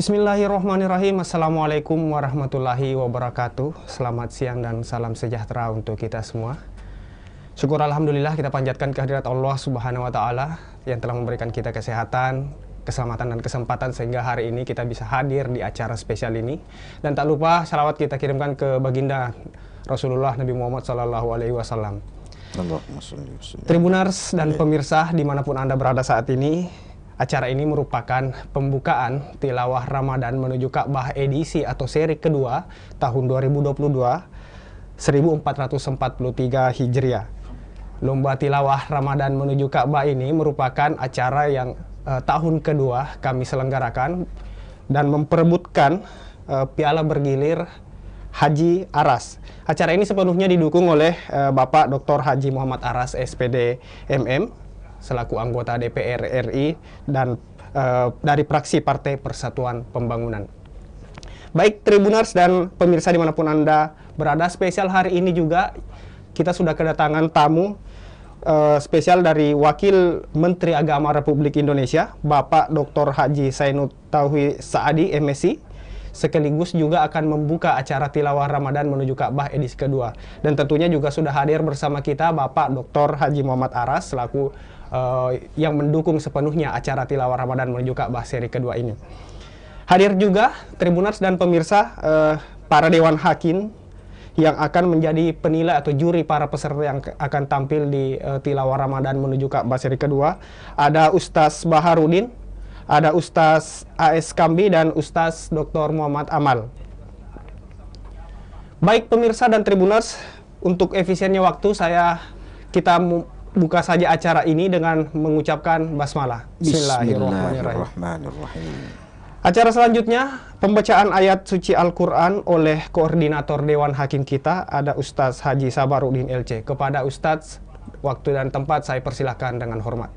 Bismillahirrahmanirrahim. Assalamualaikum warahmatullahi wabarakatuh. Selamat siang dan salam sejahtera untuk kita semua. Syukur alhamdulillah kita panjatkan kehadirat Allah Subhanahu wa taala yang telah memberikan kita kesehatan, keselamatan dan kesempatan sehingga hari ini kita bisa hadir di acara spesial ini. Dan tak lupa salawat kita kirimkan ke baginda Rasulullah Nabi Muhammad sallallahu alaihi wasallam. Tribuners dan pemirsa dimanapun Anda berada saat ini, acara ini merupakan pembukaan tilawah Ramadan menuju Ka'bah edisi atau seri kedua tahun 2022 1443 Hijriah. Lomba tilawah Ramadan menuju Ka'bah ini merupakan acara yang tahun kedua kami selenggarakan dan memperebutkan piala bergilir Haji Aras. Acara ini sepenuhnya didukung oleh Bapak Dr. Haji Muhammad Aras SPD MM selaku anggota DPR RI dan dari fraksi Partai Persatuan Pembangunan. Baik Tribuners dan pemirsa dimanapun Anda berada, spesial hari ini juga kita sudah kedatangan tamu spesial dari Wakil Menteri Agama Republik Indonesia, Bapak Dr. Haji Zainud Tauhid Saadi MSI, sekaligus juga akan membuka acara tilawah Ramadan menuju Ka'bah edisi kedua. Dan tentunya juga sudah hadir bersama kita Bapak Dr. Haji Muhammad Aras selaku yang mendukung sepenuhnya acara tilawah Ramadan menuju Ka'bah seri kedua ini. Hadir juga Tribuners dan pemirsa para Dewan Hakim yang akan menjadi penilai atau juri para peserta yang akan tampil di tilawah Ramadan menuju Ka'bah seri kedua. Ada Ustaz Baharudin, ada Ustaz AS Kambi, dan Ustaz Dr. Muhammad Amal. Baik pemirsa dan Tribuners, untuk efisiennya waktu kita buka saja acara ini dengan mengucapkan basmalah. Bismillahirrahmanirrahim. Acara selanjutnya, pembacaan ayat suci Al-Quran oleh Koordinator Dewan Hakim kita, ada Ustaz Haji Sabarudin LC. Kepada Ustaz, waktu dan tempat saya persilahkan dengan hormat.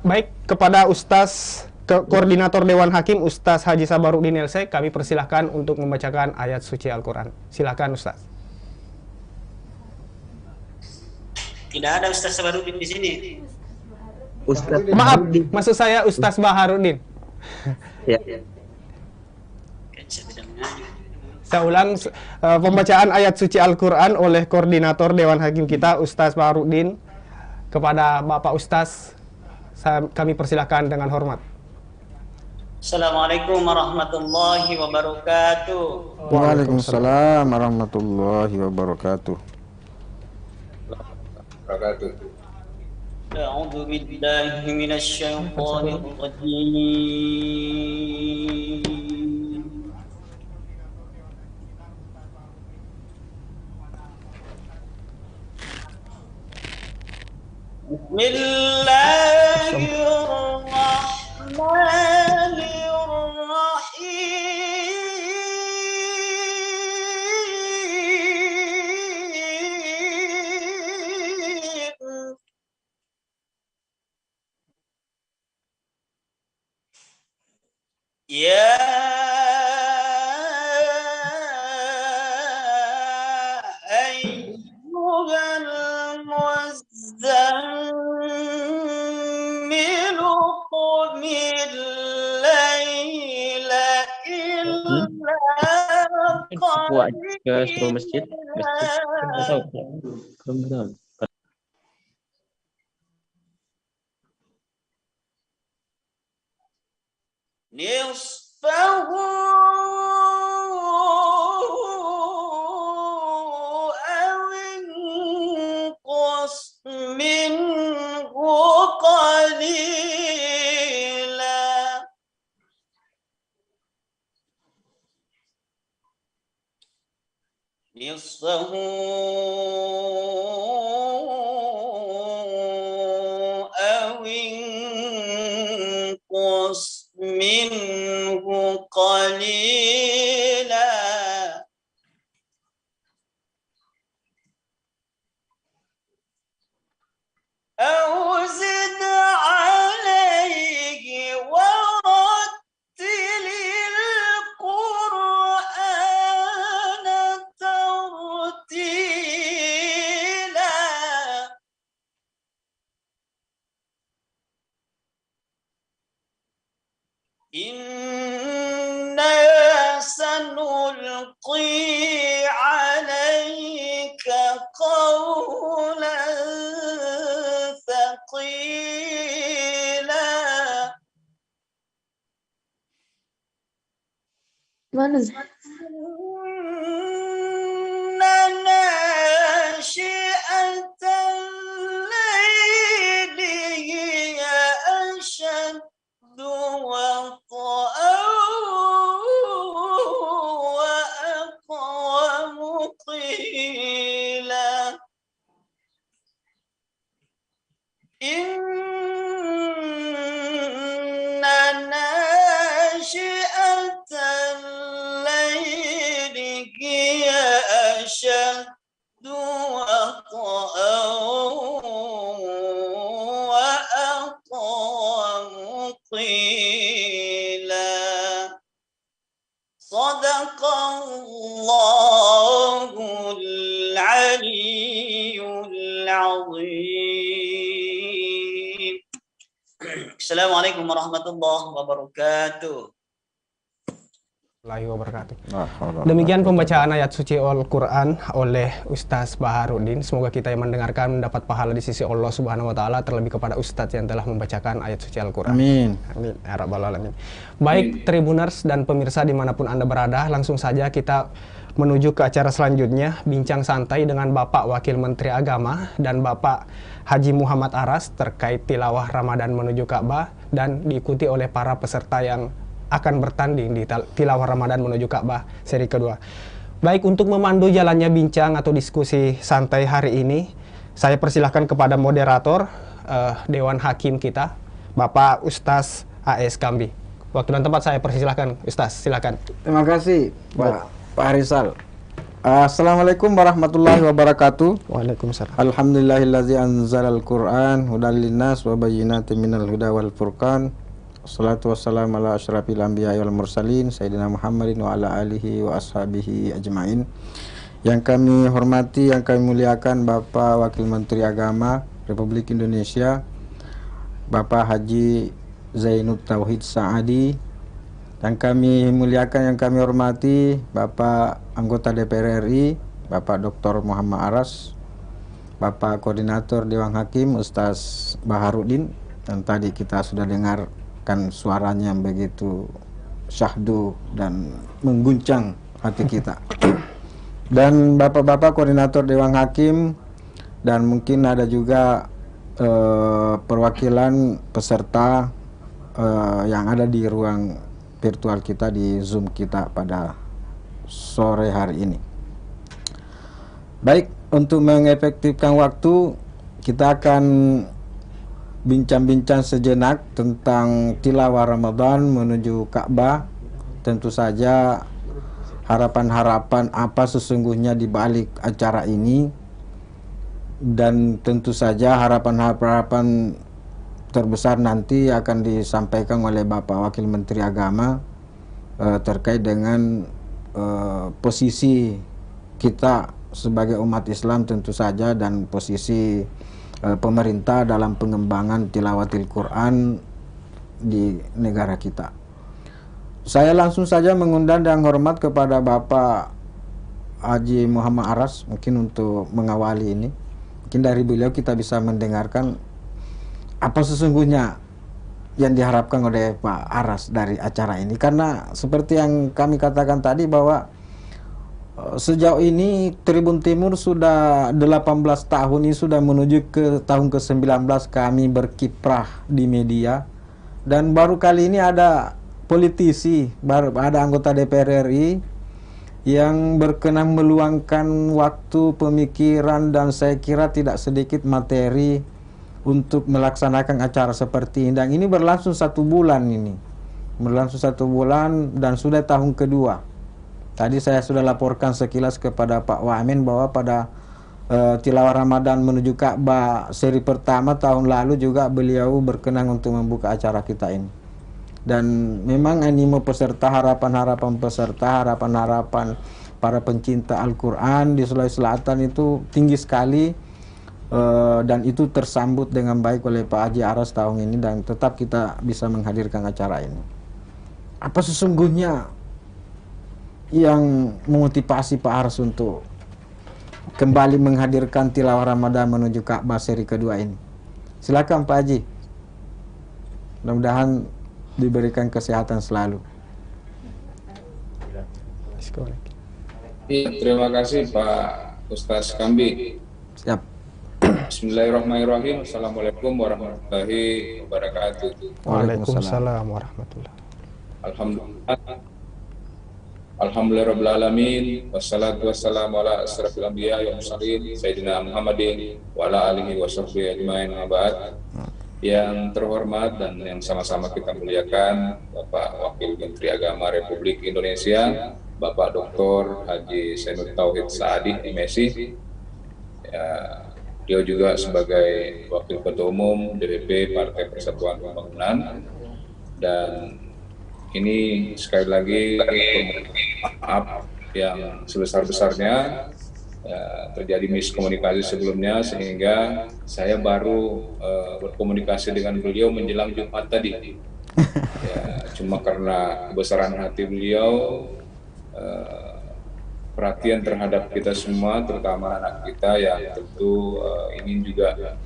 Baik, kepada Ustaz Koordinator Dewan Hakim Ustaz Haji Sabarudin LC, kami persilahkan untuk membacakan ayat suci Al-Quran. Silakan Ustaz. Tidak ada Ustaz Sabarudin di sini. Ustaz Maaf, maksud saya Ustaz Baharudin. Ya. Saya ulang, pembacaan ayat suci Al-Quran oleh Koordinator Dewan Hakim kita, Ustaz Baharudin. Kepada Bapak Ustaz, kami persilahkan dengan hormat. Assalamualaikum warahmatullahi wabarakatuh. Waalaikumsalam warahmatullahi wabarakatuh. A'udzu billahi minasy syaithanir rajim. Bismillahirrahmanirrahim. Ya ayyuhal muzammilu qumil laila illa aku ke seluruh masjid nggak tahu belum tahu. نصفه أو انقص منه قليلا نصفه أو انقص منه قليلا أو زد عليه ورتل القرآن ترتيلا إنا سنلقي عليك قولا ثقيلا إن ناشئة الليل هي أشد وطئا وأقوم قيلا إن ناشئة الليل هي أشد وطئا وأقوم قيلا صدق الله العلي العظيم. Assalamualaikum warahmatullahi wabarakatuh. Demikian pembacaan ayat suci Al-Quran oleh Ustaz Baharudin. Semoga kita yang mendengarkan mendapat pahala di sisi Allah Subhanahu wa Ta'ala, terlebih kepada Ustaz yang telah membacakan ayat suci Al-Quran. Amin. Amin. Ya Rabbal Alamin. Baik Tribuners dan pemirsa dimanapun Anda berada, langsung saja kita menuju ke acara selanjutnya, bincang santai dengan Bapak Wakil Menteri Agama dan Bapak Haji Muhammad Aras terkait tilawah Ramadan menuju Ka'bah, dan diikuti oleh para peserta yang akan bertanding di tilawah Ramadan menuju Ka'bah seri kedua. Baik, untuk memandu jalannya bincang atau diskusi santai hari ini, saya persilahkan kepada moderator Dewan Hakim kita, Bapak Ustaz A.S. Kambi. Waktu dan tempat saya persilahkan, Ustaz, silakan. Terima kasih, Pak Harisal. Assalamualaikum warahmatullahi wabarakatuh. Waalaikumsalam. Alhamdulillahillazi anzalal Qur'an hudal linnas wa bayyinatin minal huda wal furqan. Wassalatu wassalamu ala asyrafil anbiya'i wal mursalin Sayyidina Muhammadin wa ala alihi wa ashabihi ajma'in. Yang kami hormati, yang kami muliakan Bapak Wakil Menteri Agama Republik Indonesia, Bapak Haji Zainud Tauhid Sa'adi. Yang kami muliakan, yang kami hormati Bapak Anggota DPR RI, Bapak Dr. Muhammad Aras, Bapak Koordinator Dewan Hakim Ustaz Baharudin, dan tadi kita sudah dengarkan suaranya yang begitu syahdu dan mengguncang hati kita. Dan bapak-bapak koordinator Dewan Hakim, dan mungkin ada juga perwakilan peserta yang ada di ruang virtual kita, di Zoom kita pada sore hari ini. Baik, untuk mengefektifkan waktu, kita akan bincang-bincang sejenak tentang tilawah Ramadan menuju Ka'bah. Tentu saja harapan-harapan apa sesungguhnya di balik acara ini, dan tentu saja harapan-harapan terbesar nanti akan disampaikan oleh Bapak Wakil Menteri Agama terkait dengan posisi kita sebagai umat Islam tentu saja, dan posisi pemerintah dalam pengembangan tilawatil Quran di negara kita. Saya langsung saja mengundang dan hormat kepada Bapak Haji Muhammad Aras mungkin untuk mengawali ini. Mungkin dari beliau kita bisa mendengarkan apa sesungguhnya yang diharapkan oleh Pak Aras dari acara ini. Karena seperti yang kami katakan tadi bahwa sejauh ini Tribun Timur sudah 18 tahun ini, sudah menuju ke tahun ke-19 kami berkiprah di media. Dan baru kali ini ada politisi, baru ada anggota DPR RI yang berkenan meluangkan waktu, pemikiran, dan saya kira tidak sedikit materi untuk melaksanakan acara seperti ini. Dan ini berlangsung 1 bulan ini. Berlangsung 1 bulan dan sudah tahun kedua. Tadi saya sudah laporkan sekilas kepada Pak Wamen bahwa pada tilawah Ramadan menuju Ka'bah seri pertama tahun lalu juga beliau berkenan untuk membuka acara kita ini. Dan memang animo peserta, harapan-harapan peserta, harapan-harapan para pencinta Al-Quran di Sulawesi Selatan itu tinggi sekali. Dan itu tersambut dengan baik oleh Pak Haji Aras tahun ini, dan tetap kita bisa menghadirkan acara ini. Apa sesungguhnya yang memotivasi Pak Aras untuk kembali menghadirkan tilawah Ramadan menuju Ka'bah seri kedua ini? Silakan Pak Haji. Mudah-mudahan diberikan kesehatan selalu. Terima kasih Pak Ustaz Kambi. Siap. Bismillahirrahmanirrahim. Assalamualaikum warahmatullahi wabarakatuh. Waalaikumsalam warahmatullahi. Alhamdulillahirabbil alamin, wassalatu wassalamu ala asyrafil anbiya wal mursalin sayyidina Muhammadin wa ala alihi washabbihi ajmain. Abad. Yang terhormat dan yang sama-sama kita muliakan Bapak Wakil Menteri Agama Republik Indonesia, Bapak Dr. Haji Sainud Tauhid Saadi, MSI. Ya, dia juga sebagai Wakil Ketua Umum DPP Partai Persatuan Pembangunan. Dan ini sekali lagi maaf yang sebesar-besarnya terjadi miskomunikasi sebelumnya, sehingga saya baru berkomunikasi dengan beliau menjelang Jumat tadi. Ya, cuma karena kebesaran hati beliau, perhatian terhadap kita semua, terutama anak kita yang tentu ingin juga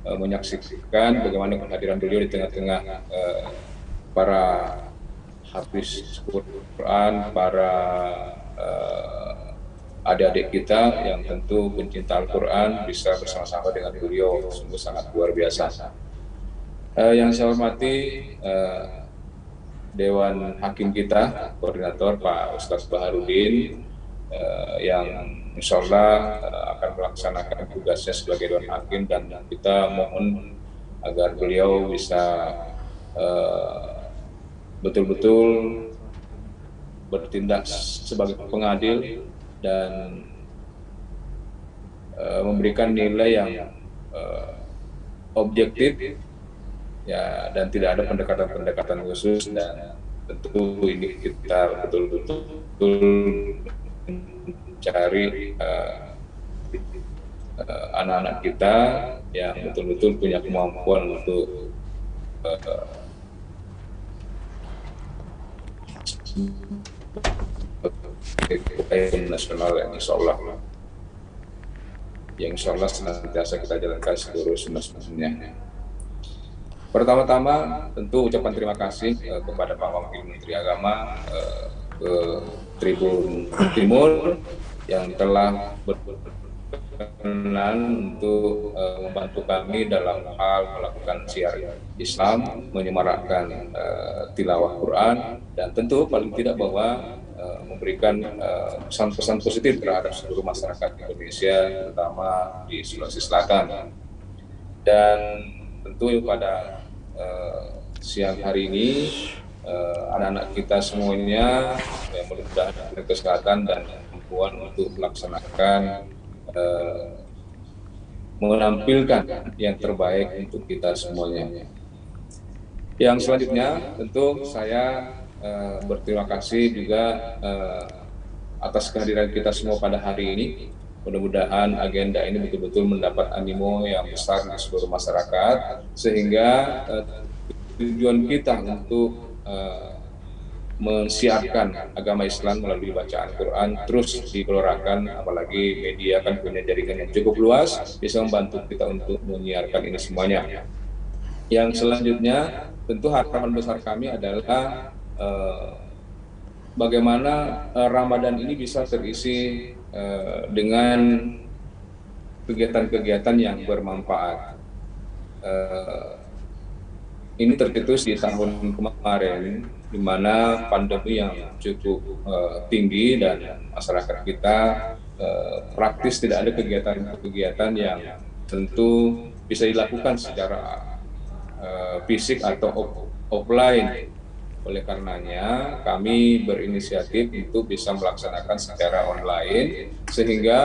menyaksikan bagaimana kehadiran beliau di tengah-tengah para hafiz Quran, para adik-adik kita yang tentu pencinta Al-Quran, bisa bersama-sama dengan beliau, sungguh sangat luar biasa. Yang saya hormati Dewan Hakim kita, Koordinator Pak Ustaz Baharudin, yang insya Allah akan melaksanakan tugasnya sebagai Dewan Hakim, dan kita mohon agar beliau bisa betul-betul bertindak sebagai pengadil dan memberikan nilai yang objektif, ya, dan tidak ada pendekatan-pendekatan khusus. Dan tentu ini kita betul-betul mencari anak-anak kita yang betul-betul punya kemampuan untuk nasional yang insya Allah senantiasa kita jalankan seluruh semestinya. Pertama-tama tentu ucapan terima kasih kepada Pak Wakil Menteri Agama ke Tribun Timur yang telah berkenan untuk membantu kami dalam hal melakukan siar Islam, menyemarakkan tilawah Quran, dan tentu paling tidak bahwa memberikan pesan-pesan positif terhadap seluruh masyarakat Indonesia, terutama di Sulawesi Selatan. Dan tentu pada siang hari ini anak-anak kita semuanya yang mudah-mudahan kesehatan dan kemampuan untuk melaksanakan menampilkan yang terbaik untuk kita semuanya. Yang selanjutnya tentu saya berterima kasih juga atas kehadiran kita semua pada hari ini. Mudah-mudahan agenda ini betul-betul mendapat animo yang besar di seluruh masyarakat, sehingga tujuan kita untuk mensiarkan agama Islam melalui bacaan Quran terus digelorakan, apalagi media kan punya jaringan yang cukup luas, bisa membantu kita untuk menyiarkan ini semuanya. Yang selanjutnya tentu harapan besar kami adalah bagaimana Ramadan ini bisa terisi dengan kegiatan-kegiatan yang bermanfaat. Ini tercetus di tahun kemarin, di mana pandemi yang cukup tinggi dan masyarakat kita praktis tidak ada kegiatan-kegiatan yang tentu bisa dilakukan secara fisik atau offline. Oleh karenanya kami berinisiatif untuk bisa melaksanakan secara online, sehingga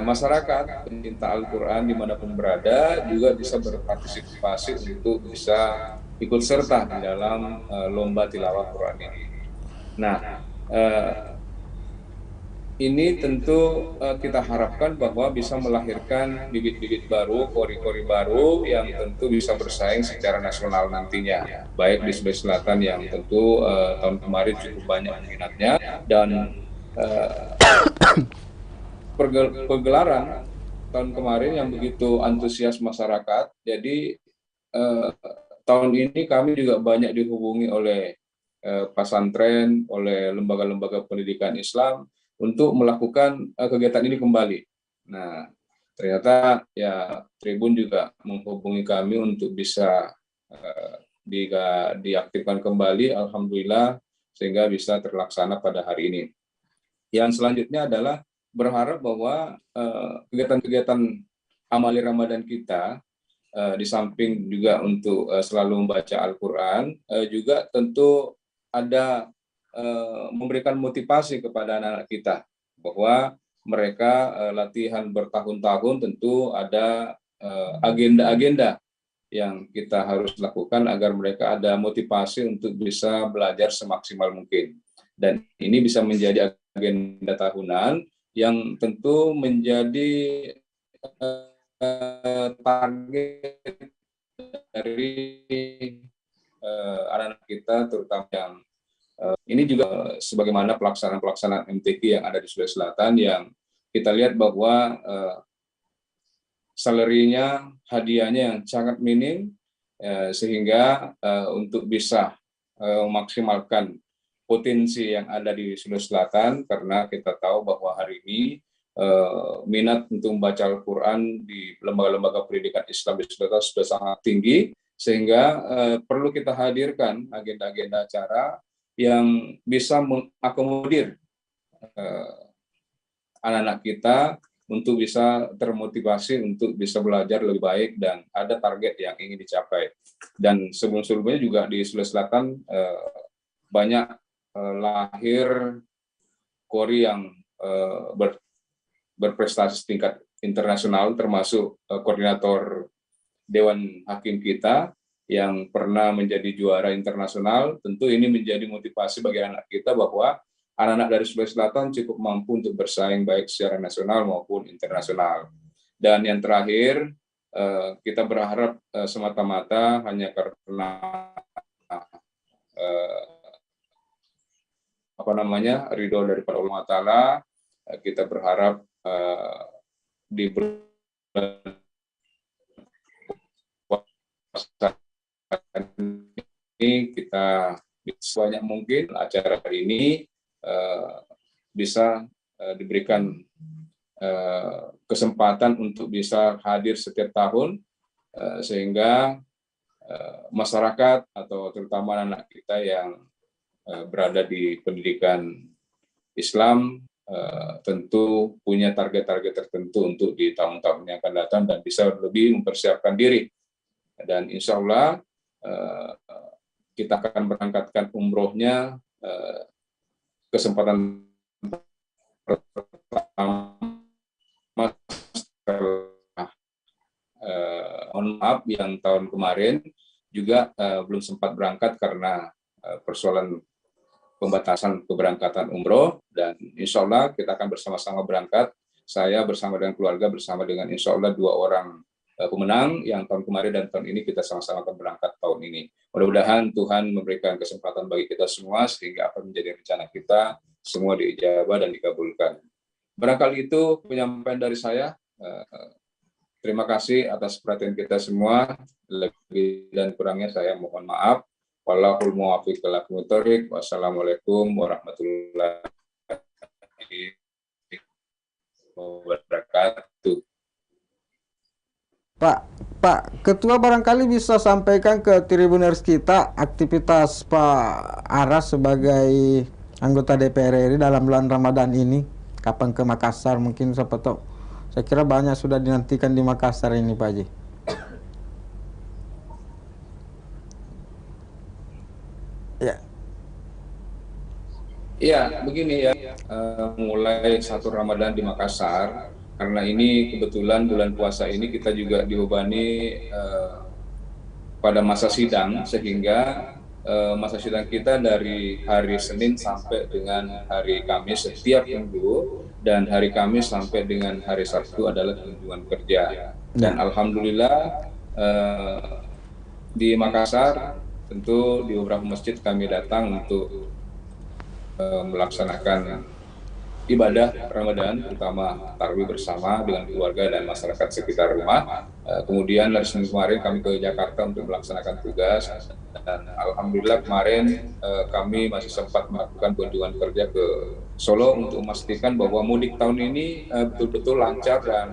masyarakat pencinta Al-Quran dimanapun berada juga bisa berpartisipasi untuk bisa ikut serta di dalam lomba tilawah Quran ini. Nah, ini tentu kita harapkan bahwa bisa melahirkan bibit-bibit baru, kori-kori baru yang tentu bisa bersaing secara nasional nantinya, baik di Sulawesi Selatan yang tentu tahun kemarin cukup banyak minatnya, dan pergelaran tahun kemarin yang begitu antusias masyarakat. Jadi tahun ini kami juga banyak dihubungi oleh pesantren, oleh lembaga-lembaga pendidikan Islam untuk melakukan kegiatan ini kembali. Nah, ternyata ya Tribun juga menghubungi kami untuk bisa diaktifkan kembali, alhamdulillah, sehingga bisa terlaksana pada hari ini. Yang selanjutnya adalah berharap bahwa kegiatan-kegiatan amali Ramadan kita, di samping juga untuk selalu membaca Al-Quran, juga tentu ada memberikan motivasi kepada anak-anak kita, bahwa mereka latihan bertahun-tahun, tentu ada agenda-agenda yang kita harus lakukan agar mereka ada motivasi untuk bisa belajar semaksimal mungkin. Dan ini bisa menjadi agenda tahunan yang tentu menjadi target dari anak-anak kita, terutama yang ini juga sebagaimana pelaksanaan MTQ yang ada di Sulawesi Selatan, yang kita lihat bahwa salary-nya, hadiahnya yang sangat minim, sehingga untuk bisa memaksimalkan potensi yang ada di Sulawesi Selatan, karena kita tahu bahwa hari ini minat untuk membaca Al-Quran di lembaga-lembaga pendidikan Islam di Sulawesi Selatan sudah sangat tinggi, sehingga perlu kita hadirkan agenda-agenda acara yang bisa mengakomodir anak-anak kita untuk bisa termotivasi untuk bisa belajar lebih baik dan ada target yang ingin dicapai. Dan sebelum-sebelumnya juga di Sulawesi Selatan banyak lahir kori yang berprestasi tingkat internasional, termasuk koordinator Dewan Hakim kita yang pernah menjadi juara internasional. Tentu ini menjadi motivasi bagi anak kita bahwa anak-anak dari Sulawesi Selatan cukup mampu untuk bersaing baik secara nasional maupun internasional. Dan yang terakhir, kita berharap semata-mata hanya karena ridho daripada Allah Ta'ala, kita berharap di bulan ini kita sebanyak mungkin acara hari ini bisa diberikan kesempatan untuk bisa hadir setiap tahun, sehingga masyarakat atau terutama anak kita yang berada di pendidikan Islam tentu punya target-target tertentu untuk di tahun-tahun yang akan datang dan bisa lebih mempersiapkan diri. Dan insya Allah kita akan berangkatkan umrohnya kesempatan pertama setelah mohon maaf yang tahun kemarin juga belum sempat berangkat karena persoalan pembatasan keberangkatan umroh, dan insya Allah kita akan bersama-sama berangkat. Saya bersama dengan keluarga, bersama dengan insya Allah 2 orang pemenang yang tahun kemarin dan tahun ini kita sama-sama akan berangkat tahun ini. Mudah-mudahan Tuhan memberikan kesempatan bagi kita semua sehingga apa menjadi rencana kita semua diijabah dan dikabulkan. Barangkali itu penyampaian dari saya. Terima kasih atas perhatian kita semua. Lebih dan kurangnya saya mohon maaf. Wallahul muwaffiq ila aqwamit thoriq. Wassalamualaikum warahmatullahi wabarakatuh. Pak Ketua barangkali bisa sampaikan ke Tribuners kita aktivitas Pak Aras sebagai anggota DPR RI dalam bulan Ramadan ini. Kapan ke Makassar mungkin, siapa tahu. Saya kira banyak sudah dinantikan di Makassar ini Pak Haji. Ya. Iya, begini ya, mulai 1 Ramadan di Makassar, karena ini kebetulan bulan puasa ini kita juga dibebani pada masa sidang, sehingga masa sidang kita dari hari Senin sampai dengan hari Kamis setiap minggu, dan hari Kamis sampai dengan hari Sabtu adalah kunjungan kerja. Dan alhamdulillah di Makassar tentu di beberapa masjid kami datang untuk melaksanakan ibadah Ramadan, terutama tarawih bersama dengan keluarga dan masyarakat sekitar rumah. Kemudian dari Senin kemarin kami ke Jakarta untuk melaksanakan tugas, dan alhamdulillah kemarin kami masih sempat melakukan kunjungan kerja ke Solo untuk memastikan bahwa mudik tahun ini betul-betul lancar dan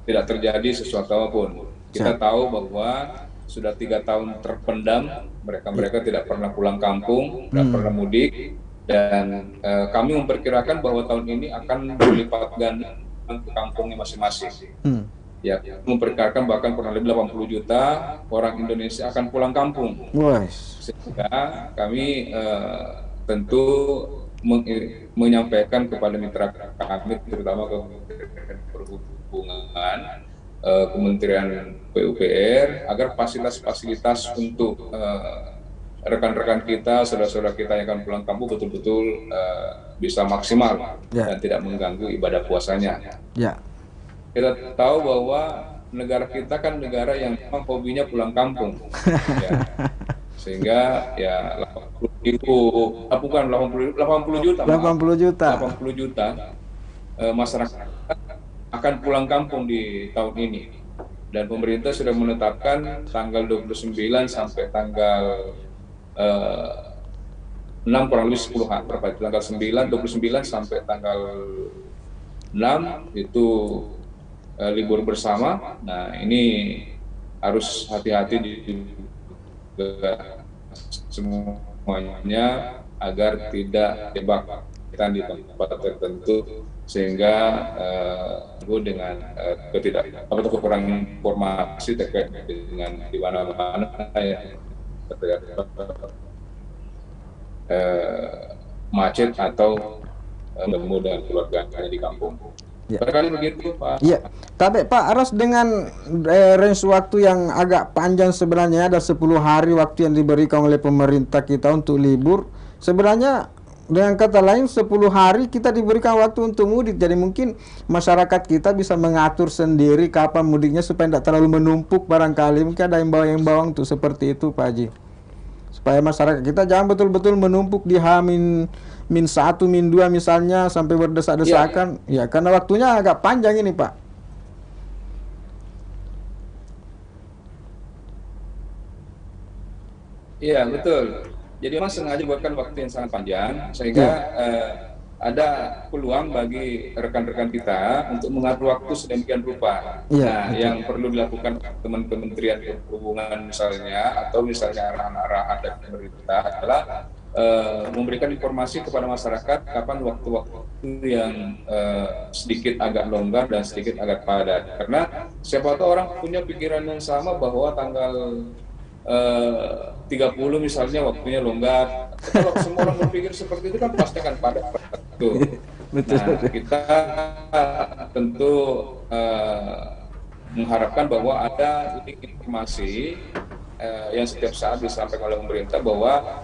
tidak terjadi sesuatu apapun. Kita tahu bahwa sudah 3 tahun terpendam, mereka tidak pernah pulang kampung, tidak pernah mudik, dan kami memperkirakan bahwa tahun ini akan berlipat ganda ke kampungnya masing-masing. Ya, memperkirakan bahkan kurang lebih 80 juta orang Indonesia akan pulang kampung. Sehingga kami tentu menyampaikan kepada mitra kami, terutama Kementerian Perhubungan, Kementerian PUPR, agar fasilitas-fasilitas untuk rekan-rekan kita, saudara-saudara kita yang akan pulang kampung betul-betul bisa maksimal dan tidak mengganggu ibadah puasanya. Kita tahu bahwa negara kita kan negara yang memang hobinya pulang kampung, sehingga ya 80 juta masyarakat akan pulang kampung di tahun ini, dan pemerintah sudah menetapkan tanggal 29 sampai tanggal 6 kurang lebih 10 hari, tanggal 29 sampai tanggal 6 itu libur bersama. Nah, ini harus hati-hati juga semuanya agar tidak jebak kita di tempat tertentu, sehingga dengan kekurangan informasi terkait dengan di mana-mana ya macet atau bertemu dengan keluarganya di kampung. Barangkali begitu, Pak. Iya, tapi Pak Aras dengan range waktu yang agak panjang, sebenarnya ada 10 hari waktu yang diberikan oleh pemerintah kita untuk libur. Sebenarnya dengan kata lain 10 hari kita diberikan waktu untuk mudik. Jadi mungkin masyarakat kita bisa mengatur sendiri kapan mudiknya supaya tidak terlalu menumpuk barangkali. Mungkin ada imbauan untuk seperti itu, Pak Haji. Supaya masyarakat kita jangan betul-betul menumpuk di H-1, -2 misalnya sampai berdesak-desakan. Ya, karena waktunya agak panjang ini, Pak. Iya, betul. Jadi memang sengaja buatkan waktu yang sangat panjang, sehingga ada peluang bagi rekan-rekan kita untuk mengatur waktu sedemikian rupa. Nah, yang perlu dilakukan Kementerian Perhubungan misalnya, atau misalnya arahan-arahan dari pemerintah adalah memberikan informasi kepada masyarakat kapan waktu-waktu yang sedikit agak longgar dan sedikit agak padat. Karena siapa tahu orang punya pikiran yang sama bahwa tanggal 30 misalnya waktunya longgar. Kalau semua orang berpikir seperti itu kan pasti akan padat. Nah, kita tentu mengharapkan bahwa ada informasi yang setiap saat disampaikan oleh pemerintah bahwa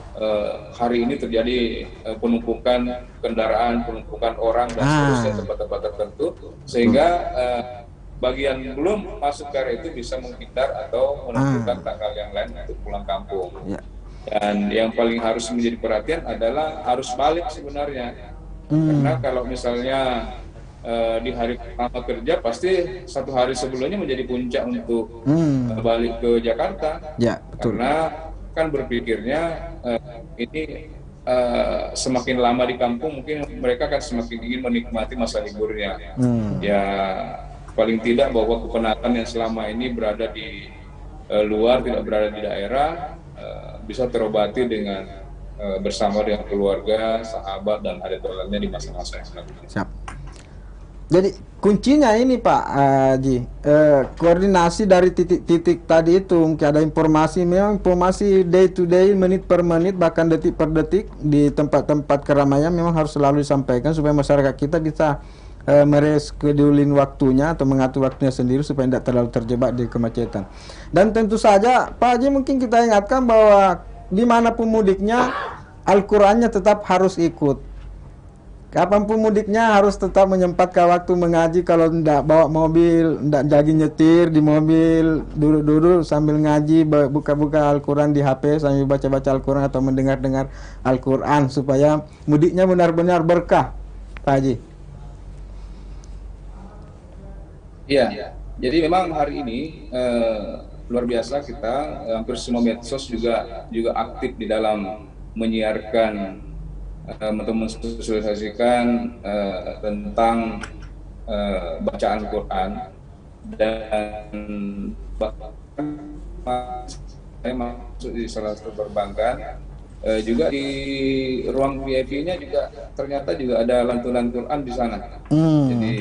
hari ini terjadi penumpukan kendaraan, penumpukan orang dan seterusnya tempat-tempat tertentu, sehingga bagian belum masuk ke area itu bisa menghindar atau menentukan tanggal yang lain untuk pulang kampung. Ya. Dan yang paling harus menjadi perhatian adalah arus balik sebenarnya. Karena kalau misalnya di hari pertama kerja pasti 1 hari sebelumnya menjadi puncak untuk balik ke Jakarta. Ya, betul. Karena kan berpikirnya ini semakin lama di kampung mungkin mereka akan semakin ingin menikmati masa liburnya. Ya paling tidak bahwa kepenatan yang selama ini berada di luar, tidak berada di daerah, bisa terobati dengan bersama dengan keluarga, sahabat, dan adik lainnya di masa-masa yang selanjutnya. Siap. Jadi kuncinya ini Pak Haji, koordinasi dari titik-titik tadi itu. Mungkin ada informasi, memang informasi day to day, menit per menit, bahkan detik per detik di tempat-tempat keramaian memang harus selalu disampaikan supaya masyarakat kita bisa mereschedulin waktunya atau mengatur waktunya sendiri supaya tidak terlalu terjebak di kemacetan. Dan tentu saja Pak Haji, mungkin kita ingatkan bahwa dimanapun mudiknya Al-Qur'annya tetap harus ikut. Kapanpun mudiknya harus tetap menyempatkan waktu mengaji. Kalau tidak bawa mobil, tidak lagi nyetir di mobil, duduk-duduk sambil ngaji, buka-buka Al-Quran di HP sambil baca-baca Al-Quran atau mendengar-dengar Al-Quran supaya mudiknya benar-benar berkah, Pak Haji. Iya, jadi memang hari ini luar biasa kita hampir semua medsos juga aktif di dalam menyiarkan atau mensosialisasikan tentang bacaan Quran, dan bahkan saya masuk di salah satu perbankan juga di ruang VIP-nya juga ternyata juga ada lantunan Quran di sana. Jadi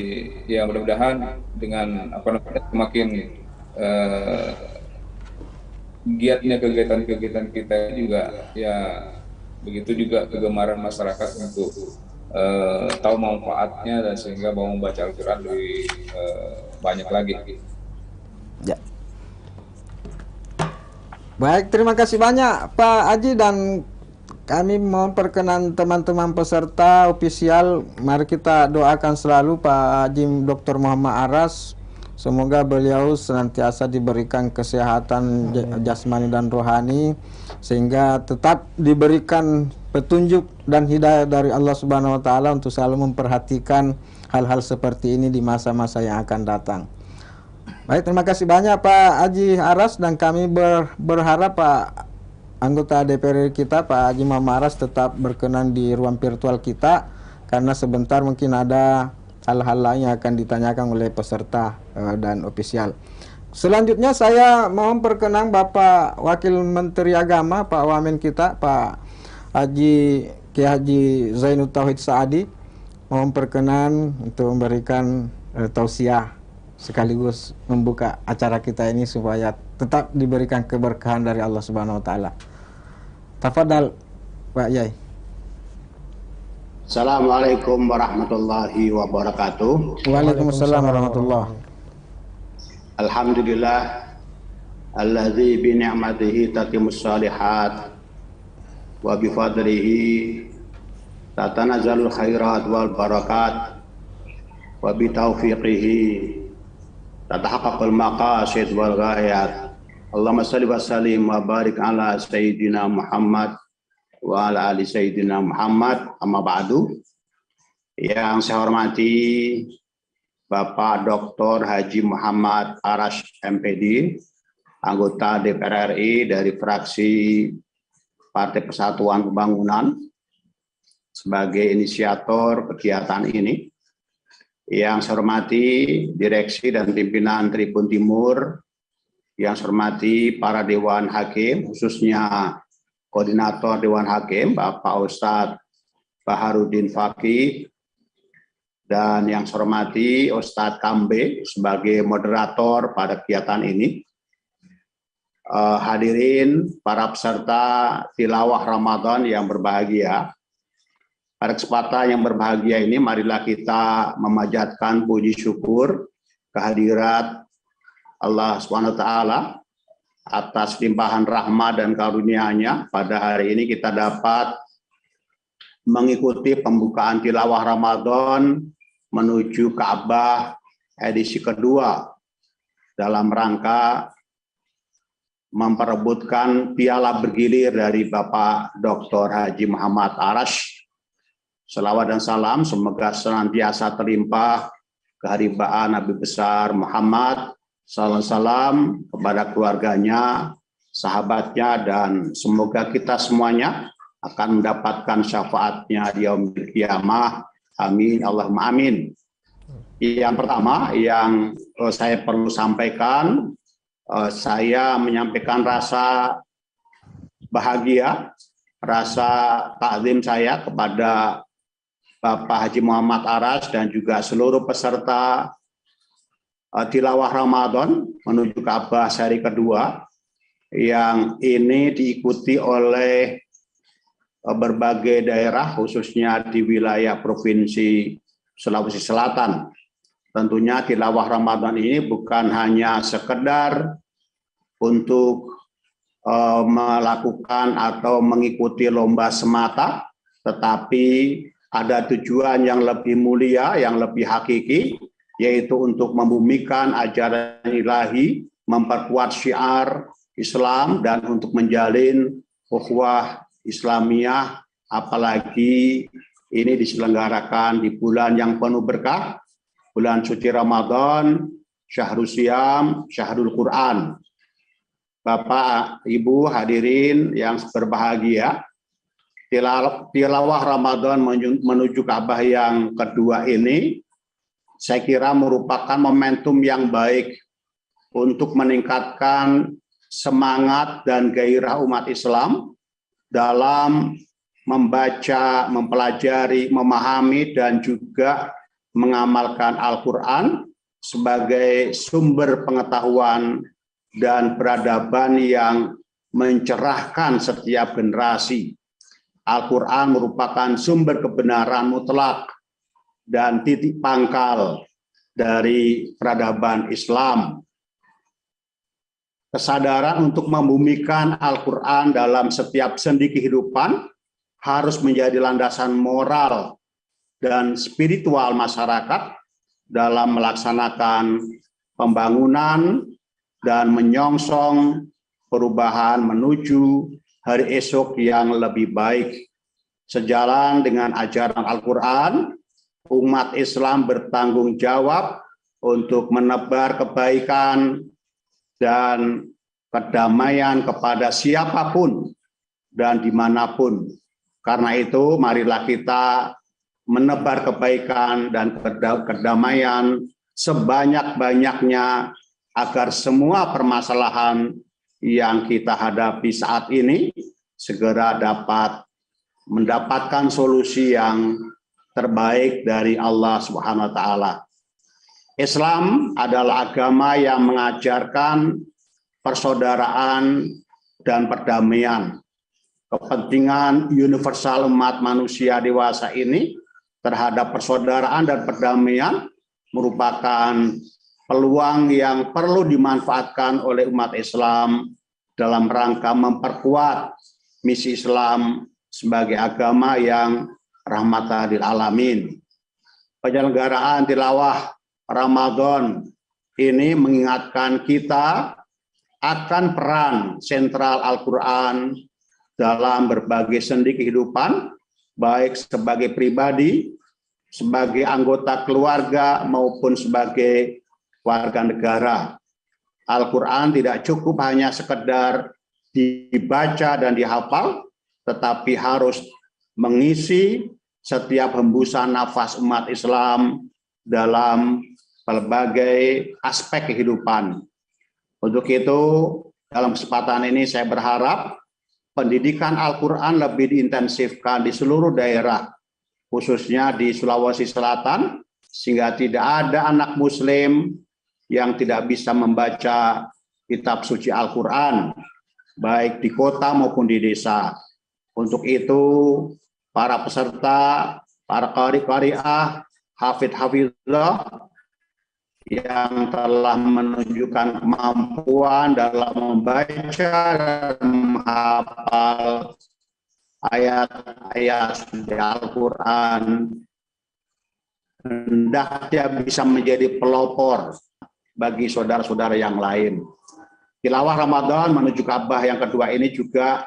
ya mudah-mudahan dengan semakin giatnya kegiatan-kegiatan kita juga, ya begitu juga kegemaran masyarakat untuk tahu manfaatnya dan sehingga mau membaca Al-Quran lebih banyak lagi. Ya. Baik, terima kasih banyak Pak Haji, dan kami mohon perkenan teman-teman peserta ofisial, mari kita doakan selalu Pak Haji Dr. Muhammad Aras. Semoga beliau senantiasa diberikan kesehatan jasmani dan rohani, sehingga tetap diberikan petunjuk dan hidayah dari Allah Subhanahu wa taala untuk selalu memperhatikan hal-hal seperti ini di masa-masa yang akan datang. Baik, terima kasih banyak Pak Haji Aras, dan kami berharap Pak anggota DPR kita Pak Haji Muhammad Aras tetap berkenan di ruang virtual kita, karena sebentar mungkin ada hal-hal lain yang akan ditanyakan oleh peserta dan ofisial. Selanjutnya saya mohon perkenan Bapak Wakil Menteri Agama, Pak Wamen kita, Pak Haji Kiai Haji Zainul Tauhid Saadi, mohon perkenan untuk memberikan tausiah sekaligus membuka acara kita ini supaya tetap diberikan keberkahan dari Allah Subhanahu wa taala. Tafadhal Pak Yai. Assalamualaikum warahmatullahi wabarakatuh. Waalaikumsalam warahmatullahi. Alhamdulillah alladzi bi ni'matihi tatimmus shalihat wa bi fadlihi tatanazzalul khairat wal barakat wa bi taufiqihi tatahaqqaqul maqasid wal ghayat. Allahumma shalli wa sallim wa barik ala sayyidina Muhammad wa ala ali sayyidina Muhammad, amma ba'du. Yang saya hormati Bapak Dr. Haji Muhammad Aras MPD, anggota DPR RI dari fraksi Partai Persatuan Pembangunan, sebagai inisiator kegiatan ini. Yang saya hormati direksi dan pimpinan Tribun Timur, yang saya hormati para Dewan Hakim, khususnya Koordinator Dewan Hakim Bapak Ustadz Baharudin Faqih, dan yang saya hormati Ustadz Kambe sebagai moderator pada kegiatan ini. Hadirin para peserta tilawah Ramadan yang berbahagia, pada kesempatan yang berbahagia ini marilah kita memanjatkan puji syukur kehadirat Allah SWT atas limpahan rahmat dan karunia-Nya. Pada hari ini kita dapat mengikuti pembukaan tilawah Ramadan menuju Ka'bah edisi kedua dalam rangka memperebutkan piala bergilir dari Bapak Dr. Haji Muhammad Arash. Selawat dan salam semoga senantiasa terlimpah keharibaan Nabi besar Muhammad salam kepada keluarganya, sahabatnya, dan semoga kita semuanya akan mendapatkan syafaatnya di yaumil qiyamah. Amin, Allahumma amin. Yang pertama yang saya perlu sampaikan, saya menyampaikan rasa bahagia, rasa takzim saya kepada Bapak Haji Muhammad Arash dan juga seluruh peserta tilawah Ramadan menuju Ka'bah seri kedua yang ini diikuti oleh berbagai daerah khususnya di wilayah Provinsi Sulawesi Selatan. Tentunya tilawah Ramadan ini bukan hanya sekedar untuk melakukan atau mengikuti lomba semata, tetapi ada tujuan yang lebih mulia, yang lebih hakiki, yaitu untuk membumikan ajaran ilahi, memperkuat syiar Islam, dan untuk menjalin ukhuwah Islamiyah, apalagi ini diselenggarakan di bulan yang penuh berkah, bulan suci Ramadan, Syahrul Siyam, Syahrul Quran. Bapak, Ibu, hadirin yang berbahagia, tilawah Ramadan menuju Ka'bah yang kedua ini, saya kira merupakan momentum yang baik untuk meningkatkan semangat dan gairah umat Islam dalam membaca, mempelajari, memahami, dan juga mengamalkan Al-Quran sebagai sumber pengetahuan dan peradaban yang mencerahkan setiap generasi. Al-Quran merupakan sumber kebenaran mutlak dan titik pangkal dari peradaban Islam. Kesadaran untuk membumikan Al-Quran dalam setiap sendi kehidupan harus menjadi landasan moral dan spiritual masyarakat dalam melaksanakan pembangunan dan menyongsong perubahan menuju hari esok yang lebih baik. Sejalan dengan ajaran Al-Quran, umat Islam bertanggung jawab untuk menebar kebaikan dan kedamaian kepada siapapun dan dimanapun. Karena itu, marilah kita menebar kebaikan dan kedamaian sebanyak-banyaknya agar semua permasalahan yang kita hadapi saat ini segera dapat mendapatkan solusi yang terbaik dari Allah Subhanahu wa taala. Islam adalah agama yang mengajarkan persaudaraan dan perdamaian. Kepentingan universal umat manusia dewasa ini terhadap persaudaraan dan perdamaian merupakan peluang yang perlu dimanfaatkan oleh umat Islam dalam rangka memperkuat misi Islam sebagai agama yang rahmatan lil alamin. Penyelenggaraan tilawah Ramadan ini mengingatkan kita akan peran sentral Al-Quran dalam berbagai sendi kehidupan, baik sebagai pribadi, sebagai anggota keluarga, maupun sebagai warga negara. Al-Quran tidak cukup hanya sekedar dibaca dan dihafal, tetapi harus mengisi setiap hembusan nafas umat Islam dalam berbagai aspek kehidupan. Untuk itu, dalam kesempatan ini saya berharap pendidikan Al-Quran lebih diintensifkan di seluruh daerah, khususnya di Sulawesi Selatan, sehingga tidak ada anak Muslim yang tidak bisa membaca kitab suci Al-Quran, baik di kota maupun di desa. Untuk itu, para peserta, para qari-qari'ah, hafidh-hafidhah yang telah menunjukkan kemampuan dalam membaca dan menghafal ayat-ayat di Al-Quran hendaknya bisa menjadi pelopor bagi saudara-saudara yang lain. Tilawah Ramadan menuju Ka'bah yang kedua ini juga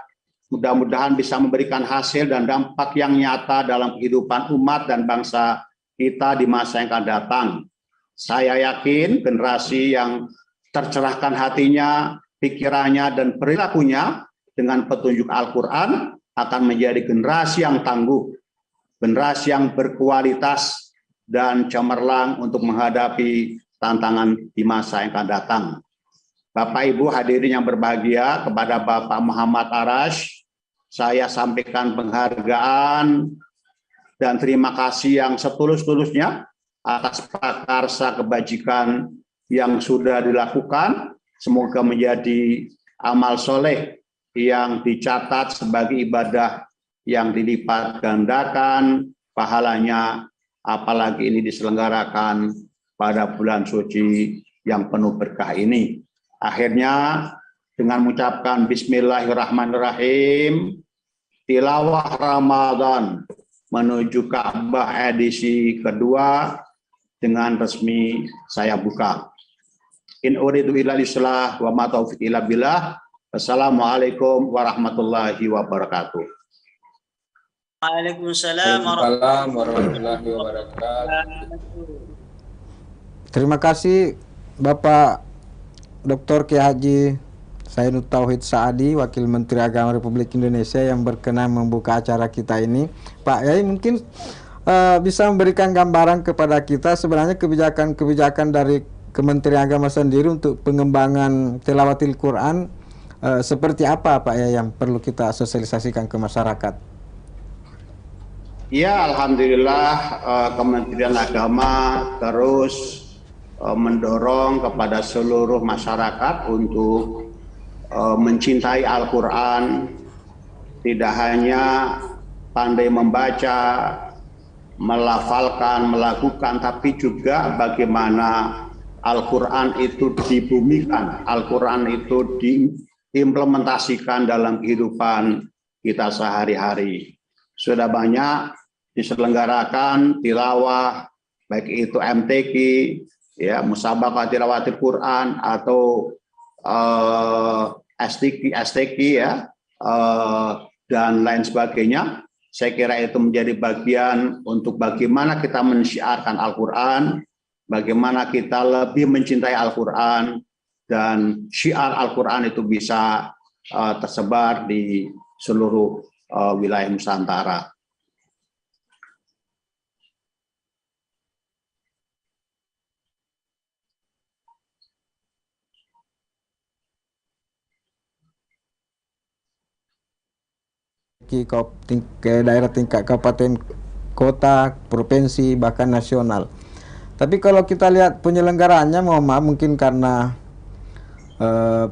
mudah-mudahan bisa memberikan hasil dan dampak yang nyata dalam kehidupan umat dan bangsa kita di masa yang akan datang. Saya yakin generasi yang tercerahkan hatinya, pikirannya, dan perilakunya dengan petunjuk Al-Quran akan menjadi generasi yang tangguh, generasi yang berkualitas dan cemerlang untuk menghadapi tantangan di masa yang akan datang. Bapak Ibu hadirin yang berbahagia, kepada Bapak Muhammad Arash, saya sampaikan penghargaan dan terima kasih yang setulus-tulusnya atas prakarsa kebajikan yang sudah dilakukan. Semoga menjadi amal soleh yang dicatat sebagai ibadah yang dilipat gandakan pahalanya, apalagi ini diselenggarakan pada bulan suci yang penuh berkah ini. Akhirnya dengan mengucapkan Bismillahirrahmanirrahim, tilawah Ramadan menuju Ka'bah edisi kedua dengan resmi saya buka. In uridu illa lislah wa ma taufiq illa billah. Wassalamualaikum warahmatullahi wabarakatuh. Waalaikumsalam warahmatullahi wabarakatuh. Terima kasih Bapak Dr. Kiai Haji Zainud Tauhid Saadi, Wakil Menteri Agama Republik Indonesia yang berkenan membuka acara kita ini. Pak Yai mungkin bisa memberikan gambaran kepada kita sebenarnya kebijakan-kebijakan dari Kementerian Agama sendiri untuk pengembangan tilawatil Quran seperti apa Pak Yai yang perlu kita sosialisasikan ke masyarakat? Ya, alhamdulillah Kementerian Agama terus mendorong kepada seluruh masyarakat untuk mencintai Al-Quran, tidak hanya pandai membaca, melafalkan, melakukan, tapi juga bagaimana Al-Quran itu dibumikan, Al-Quran itu diimplementasikan dalam kehidupan kita sehari-hari. Sudah banyak diselenggarakan tilawah, baik itu MTQ, ya, musabaqah tilawatil Quran atau STQ ya, dan lain sebagainya. Saya kira itu menjadi bagian untuk bagaimana kita mensyiarkan Al-Quran, bagaimana kita lebih mencintai Al-Quran, dan syiar Al-Quran itu bisa tersebar di seluruh wilayah Nusantara. Ke daerah tingkat kabupaten, kota, provinsi, bahkan nasional. Tapi kalau kita lihat penyelenggaraannya, mohon maaf mungkin karena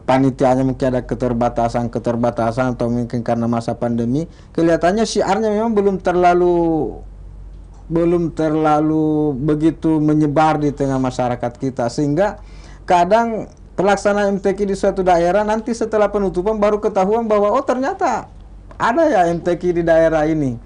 panitianya mungkin ada keterbatasan atau mungkin karena masa pandemi, kelihatannya syiarnya memang belum terlalu begitu menyebar di tengah masyarakat kita, sehingga kadang pelaksanaan MTQ di suatu daerah nanti setelah penutupan baru ketahuan bahwa oh ternyata ada ya MTQ di daerah ini.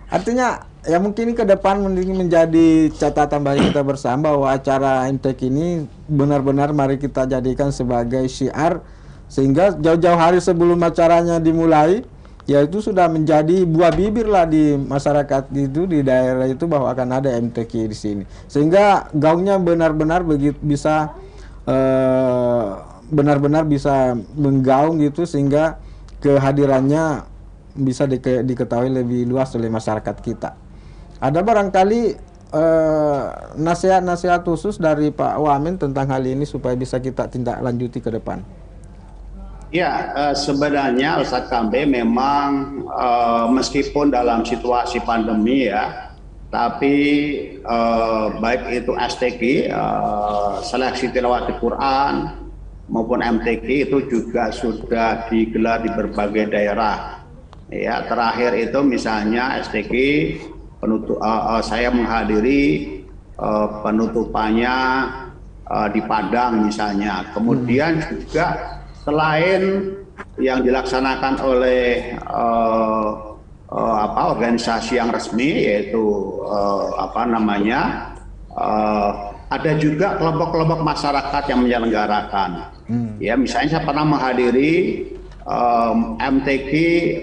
Artinya ya mungkin ke depan menjadi catatan bagi kita bersama bahwa acara MTQ ini benar-benar mari kita jadikan sebagai syiar, sehingga jauh-jauh hari sebelum acaranya dimulai yaitu sudah menjadi buah bibir lah di masyarakat itu, di daerah itu, bahwa akan ada MTQ di sini, sehingga gaungnya benar-benar bisa benar-benar bisa menggaung gitu, sehingga kehadirannya bisa diketahui lebih luas oleh masyarakat kita. Ada barangkali nasihat-nasihat khusus dari Pak Wamen tentang hal ini supaya bisa kita tindak lanjuti ke depan? Ya, sebenarnya Ustadz Kambe memang meskipun dalam situasi pandemi ya, tapi baik itu STQ, seleksi tilawatil Quran, maupun MTQ itu juga sudah digelar di berbagai daerah. Ya, terakhir itu misalnya STQ saya menghadiri penutupannya di Padang misalnya. Kemudian juga selain yang dilaksanakan oleh organisasi yang resmi, yaitu ada juga kelompok-kelompok masyarakat yang menyelenggarakan. Ya, misalnya saya pernah menghadiri MTQ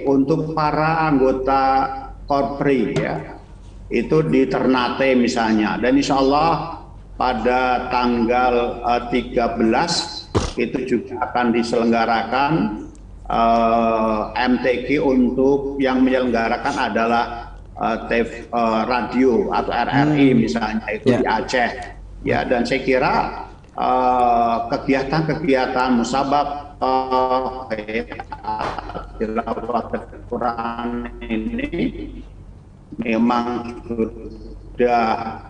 untuk para anggota Korpri, ya, itu di Ternate misalnya, dan insya Allah pada tanggal 13 itu juga akan diselenggarakan MTQ untuk yang menyelenggarakan adalah radio atau RRI misalnya, itu di Aceh, ya. Dan saya kira kegiatan-kegiatan musabaqah tilawah Al-Quran ini memang sudah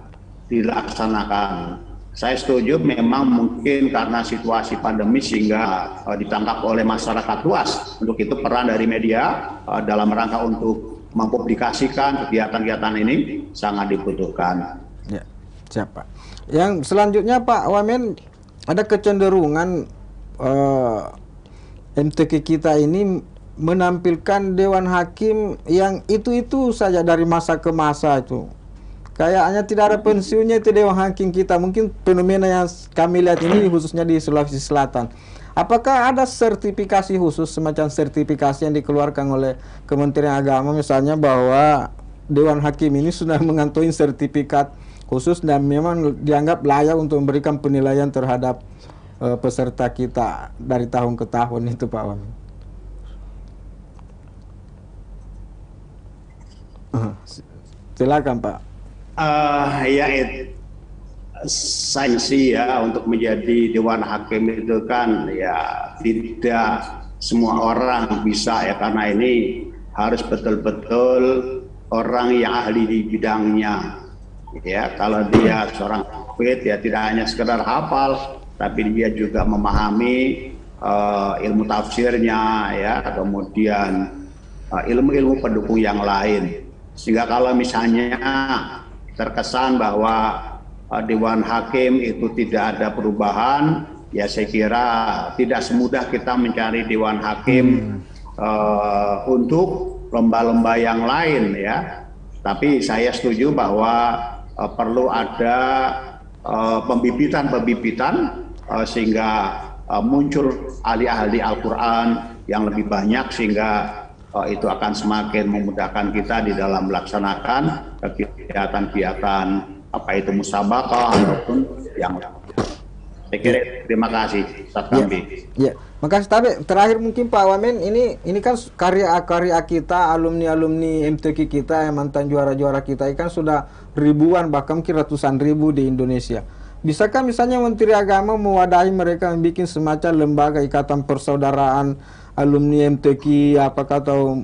dilaksanakan. Saya setuju, memang mungkin karena situasi pandemi sehingga ditangkap oleh masyarakat luas. Untuk itu peran dari media dalam rangka untuk mempublikasikan kegiatan-kegiatan ini sangat dibutuhkan. Ya, siap Pak. Yang selanjutnya Pak Wamen, ada kecenderungan MTQ kita ini menampilkan Dewan Hakim yang itu saja dari masa ke masa itu. Kayaknya tidak ada pensiunnya itu Dewan Hakim kita. Mungkin fenomena yang kami lihat ini khususnya di Sulawesi Selatan. Apakah ada sertifikasi khusus, semacam sertifikasi yang dikeluarkan oleh Kementerian Agama misalnya bahwa Dewan Hakim ini sudah mengantongi sertifikat khusus dan memang dianggap layak untuk memberikan penilaian terhadap peserta kita dari tahun ke tahun itu Pak Wamen? Silakan Pak. Ya, sanksi ya untuk menjadi Dewan Hakim itu kan ya tidak semua orang bisa ya, karena ini harus betul-betul orang yang ahli di bidangnya. Ya, kalau dia seorang hafid ya tidak hanya sekedar hafal, tapi dia juga memahami ilmu tafsirnya ya, kemudian ilmu-ilmu pendukung yang lain. Sehingga kalau misalnya terkesan bahwa Dewan Hakim itu tidak ada perubahan, ya saya kira tidak semudah kita mencari Dewan Hakim untuk lomba-lomba yang lain ya. Tapi saya setuju bahwa perlu ada pembibitan sehingga muncul ahli-ahli Al-Quran yang lebih banyak, sehingga itu akan semakin memudahkan kita di dalam melaksanakan kegiatan-kegiatan apa itu musabaqah ataupun yang lain. Saya kira terima kasih Ustaz Kambi. Ya, makasih. Tapi terakhir mungkin Pak Wamen, ini kan karya-karya kita, alumni MTQ kita yang mantan juara-juara kita ini kan sudah ribuan, bahkan mungkin ratusan ribu di Indonesia. Bisakah misalnya Menteri Agama mewadahi mereka membuat semacam lembaga ikatan persaudaraan alumni MTQ, apakah atau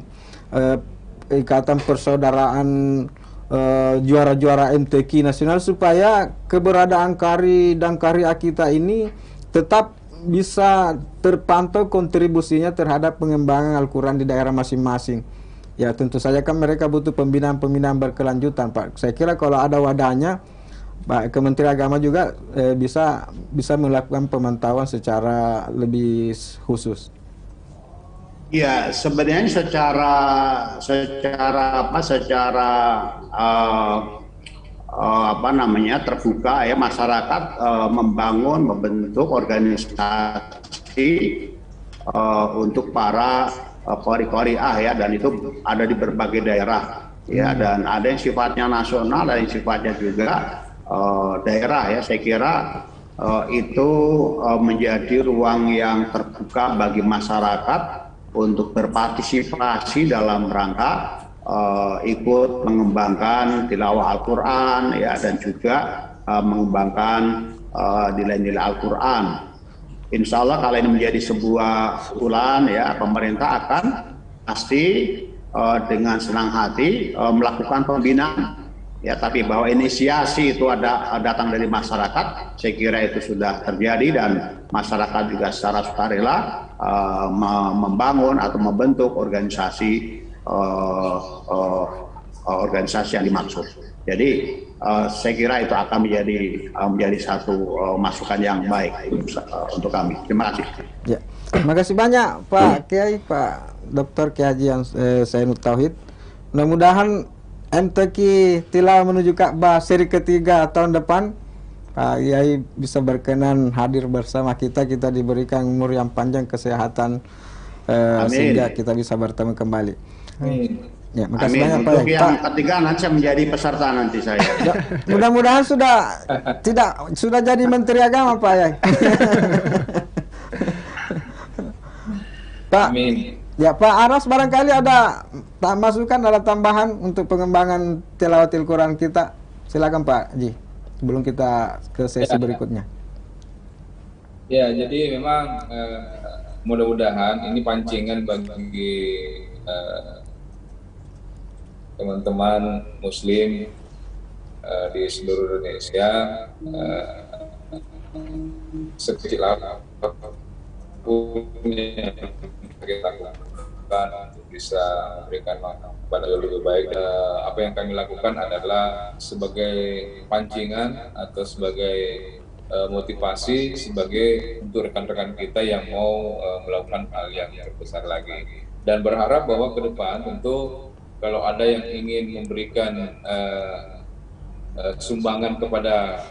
ikatan persaudaraan juara-juara MTQ nasional, supaya keberadaan karya kita ini tetap bisa terpantau kontribusinya terhadap pengembangan Al-Quran di daerah masing-masing. Ya tentu saja kan mereka butuh pembinaan berkelanjutan Pak. Saya kira kalau ada wadahnya, Pak Kementerian Agama juga bisa melakukan pemantauan secara lebih khusus. Ya, sebenarnya secara terbuka ya, masyarakat membentuk organisasi untuk para qori-qori'ah ya, dan itu ada di berbagai daerah ya, dan ada yang sifatnya nasional, ada yang sifatnya juga daerah ya. Saya kira itu menjadi ruang yang terbuka bagi masyarakat untuk berpartisipasi dalam rangka ikut mengembangkan tilawah Al-Quran ya, dan juga mengembangkan nilai-nilai Al-Quran. Insya Allah kalau ini menjadi sebuah usulan ya, pemerintah akan pasti dengan senang hati melakukan pembinaan ya. Tapi bahwa inisiasi itu datang dari masyarakat, saya kira itu sudah terjadi, dan masyarakat juga secara sukarela membangun atau membentuk organisasi yang dimaksud. Jadi saya kira itu akan menjadi satu masukan yang baik untuk kami. Terima kasih. Ya, terima kasih banyak Pak Kiai, Pak Dr. Kiai Haji Zainul Tauhid. Mudah-mudahan MTQ Tilawah Menuju Ka'bah seri ketiga tahun depan Pak Yai bisa berkenan hadir bersama kita. Kita diberikan umur yang panjang, kesehatan, sehingga kita bisa bertemu kembali. Ya, makasih Amin. banyak Pak Untuk Yai. yang ketiga nanti saya menjadi peserta nanti saya. Ya, mudah-mudahan sudah jadi Menteri Agama Pak Yai. Pak. Amin. Ya Pak Aras, barangkali ada masukan, ada tambahan untuk pengembangan tilawatil Quran kita. Silakan Pak Ji, sebelum kita ke sesi berikutnya. Ya, jadi memang mudah-mudahan ini pancingan bagi teman-teman Muslim di seluruh Indonesia, sekecil apapun yang kita lakukan untuk bisa memberikan pada lebih baik. Apa yang kami lakukan adalah sebagai pancingan atau sebagai motivasi sebagai untuk rekan-rekan kita yang mau melakukan hal yang besar lagi, dan berharap bahwa ke depan tentu kalau ada yang ingin memberikan sumbangan kepada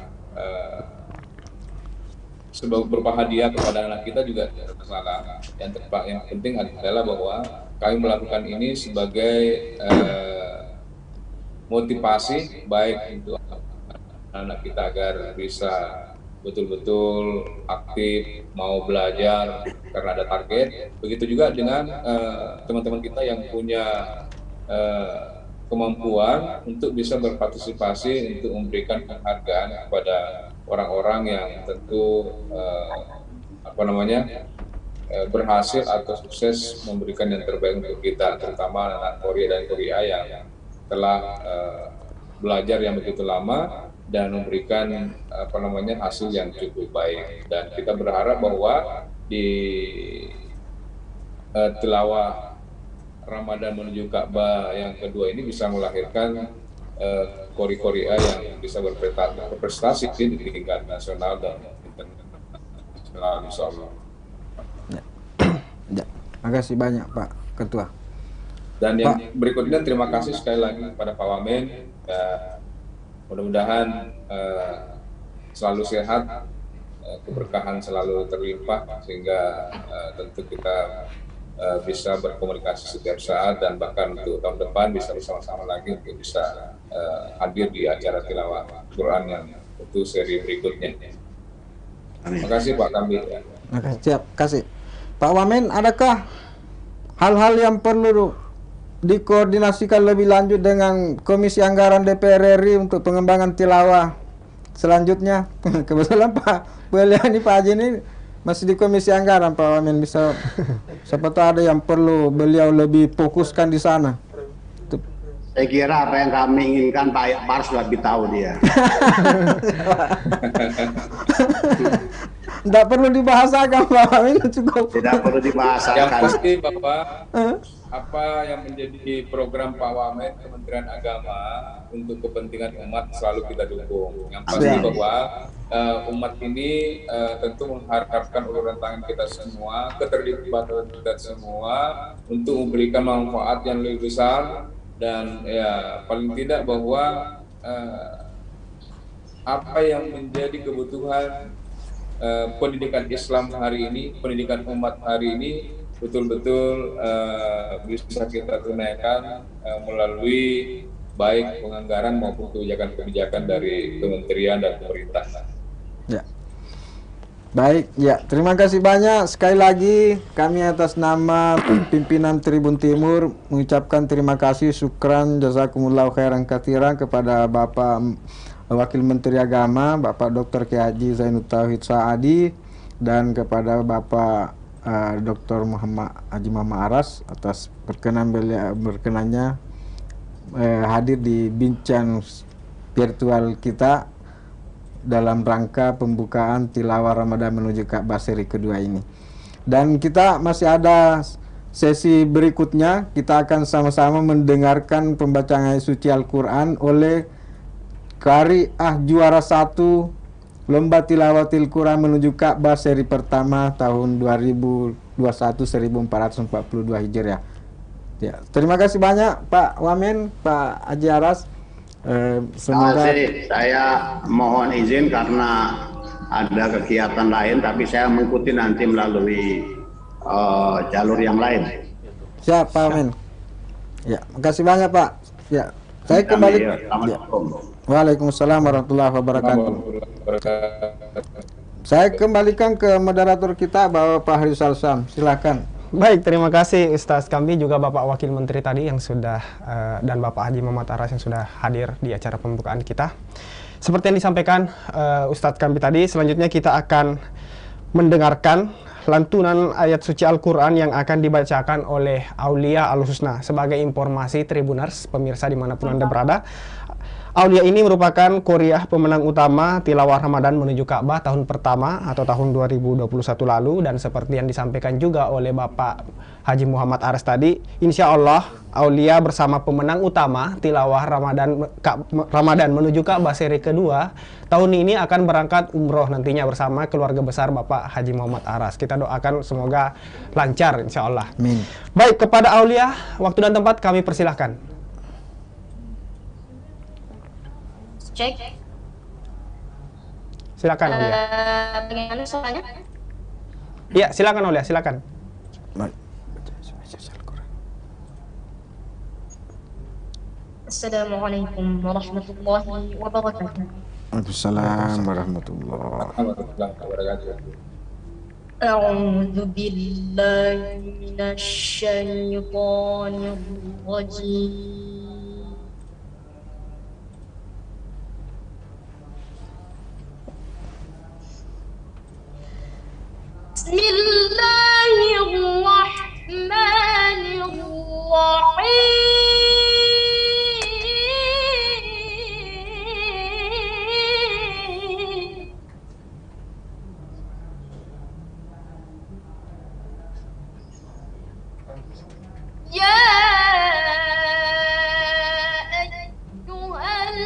sebagai berupa hadiah kepada anak kita juga tidak masalah. Yang penting adalah bahwa kami melakukan ini sebagai motivasi baik untuk anak kita agar bisa betul-betul aktif, mau belajar karena ada target. Begitu juga dengan teman-teman kita yang punya kemampuan untuk bisa berpartisipasi untuk memberikan penghargaan kepada orang-orang yang tentu berhasil atau sukses memberikan yang terbaik untuk kita, terutama anak Korea dan Korea yang telah belajar yang begitu lama dan memberikan hasil yang cukup baik. Dan kita berharap bahwa di tilawah Ramadan menuju Ka'bah yang kedua ini bisa melahirkan Korea yang bisa berprestasi di tingkat nasional dan internasional, insyaallah. Ya, makasih banyak Pak Ketua. Dan yang berikutnya terima kasih sekali lagi kepada Pak Wamen. Mudah-mudahan selalu sehat, keberkahan selalu terlimpah sehingga tentu kita bisa berkomunikasi setiap saat, dan bahkan untuk tahun depan bisa bersama-sama lagi untuk bisa hadir di acara tilawah Quran yang itu seri berikutnya. Terima kasih Pak Kambi. Siap, kasih. Pak Wamen, adakah hal-hal yang perlu dikoordinasikan lebih lanjut dengan Komisi Anggaran DPR RI untuk pengembangan tilawah selanjutnya? Kebetulan Pak Beliani, Pak Haji ini masih di Komisi Anggaran, Pak Wamen, bisa siapa tahu ada yang perlu beliau lebih fokuskan di sana. Saya kira apa yang kami inginkan Pak Akbar sudah lebih tahu dia. Tidak perlu dibahasakan Pak Wamen, cukup. Tidak perlu Yang dibahasakan. pasti Bapak, apa yang menjadi program Pak Wamen Kementerian Agama untuk kepentingan umat selalu kita dukung. Yang pasti bahwa umat ini tentu mengharapkan uluran tangan kita semua, keterlibatan kita semua untuk memberikan manfaat yang lebih besar, dan ya paling tidak bahwa apa yang menjadi kebutuhan pendidikan Islam hari ini, pendidikan umat hari ini betul-betul bisa kita tunaikan melalui baik penganggaran maupun kebijakan-kebijakan dari kementerian dan pemerintah. Ya. Baik, ya, terima kasih banyak sekali lagi kami atas nama pimpinan Tribun Timur mengucapkan terima kasih, syukran, jazakumullahu khairan katsiran kepada Bapak Wakil Menteri Agama Bapak Dr. Kiai Haji Zainud Tauhid Saadi, dan kepada Bapak Dr. Haji Muhammad Aras atas berkenannya hadir di bincang virtual kita dalam rangka pembukaan tilawah Ramadan menuju Ka'bah seri kedua ini. Dan kita masih ada sesi berikutnya, kita akan sama-sama mendengarkan pembacaan ayat suci Al-Quran oleh Qari'ah juara 1 Lomba Tilawatil Quran menuju Ka'bah seri pertama tahun 2021 1442 Hijriah. Ya, terima kasih banyak Pak Wamen, Pak Haji Aras. Terima Semoga kasih. Saya mohon izin karena ada kegiatan lain, tapi saya mengikuti nanti melalui jalur yang lain. siap Pak Wamen. Ya, makasih banyak Pak. Ya, saya kembali. Ya. Assalamualaikum. Waalaikumsalam warahmatullahi wabarakatuh. Saya kembalikan ke moderator kita Bapak Harisal Sam. Silakan. Baik, terima kasih Ustaz Kambi, juga Bapak Wakil Menteri tadi yang sudah dan Bapak Haji Muhammad Aras yang sudah hadir di acara pembukaan kita. Seperti yang disampaikan Ustaz Kambi tadi, selanjutnya kita akan mendengarkan lantunan ayat suci Al-Quran yang akan dibacakan oleh Aulia Al-Husna. Sebagai informasi Tribuners, pemirsa dimanapun Anda berada, Aulia ini merupakan Qoriah pemenang utama tilawah Ramadan menuju Ka'bah tahun pertama atau tahun 2021 lalu, dan seperti yang disampaikan juga oleh Bapak Haji Muhammad Aras tadi, insya Allah Aulia bersama pemenang utama tilawah Ramadan menuju Ka'bah seri kedua tahun ini akan berangkat umroh nantinya bersama keluarga besar Bapak Haji Muhammad Aras. Kita doakan semoga lancar insya Allah. Amin. Baik, kepada Aulia, waktu dan tempat kami persilahkan. Cek. Silakan Aulia. Bagaimana suaranya? Iya, silakan Aulia, silakan. Assalamualaikum warahmatullahi wabarakatuh. Waalaikumsalam warahmatullahi wabarakatuh. A'udzu billahi minasy syaithanir rajim. Bismillahirrahmanirrahim. Ya ayyuhal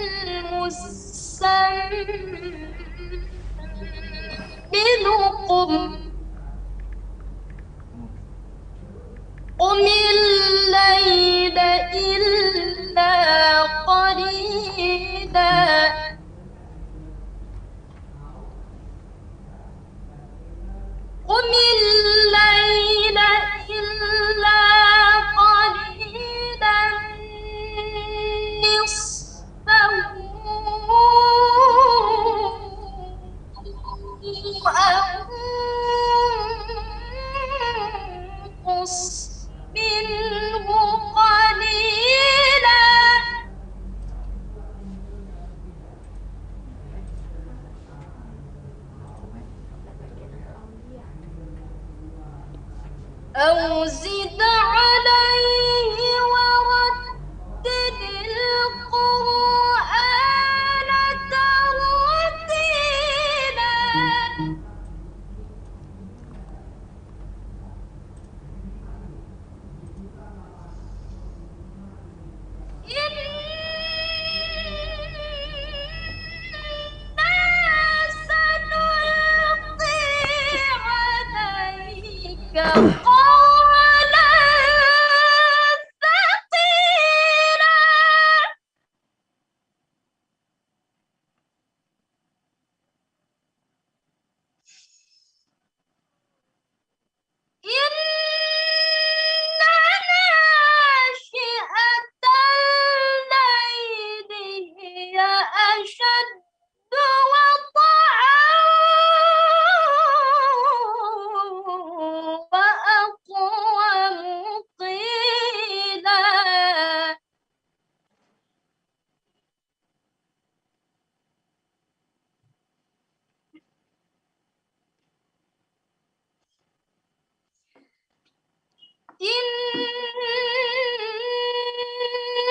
musammilu قم الليل إلا قليلا قم الليل إلا قليلا نصفه أو انقص منه قليلا أو زد عليه ورتل القرآن ترتيلا قولا ثقيلا إن ناشئة الليل هي أشد وطئا وأقوم قيلا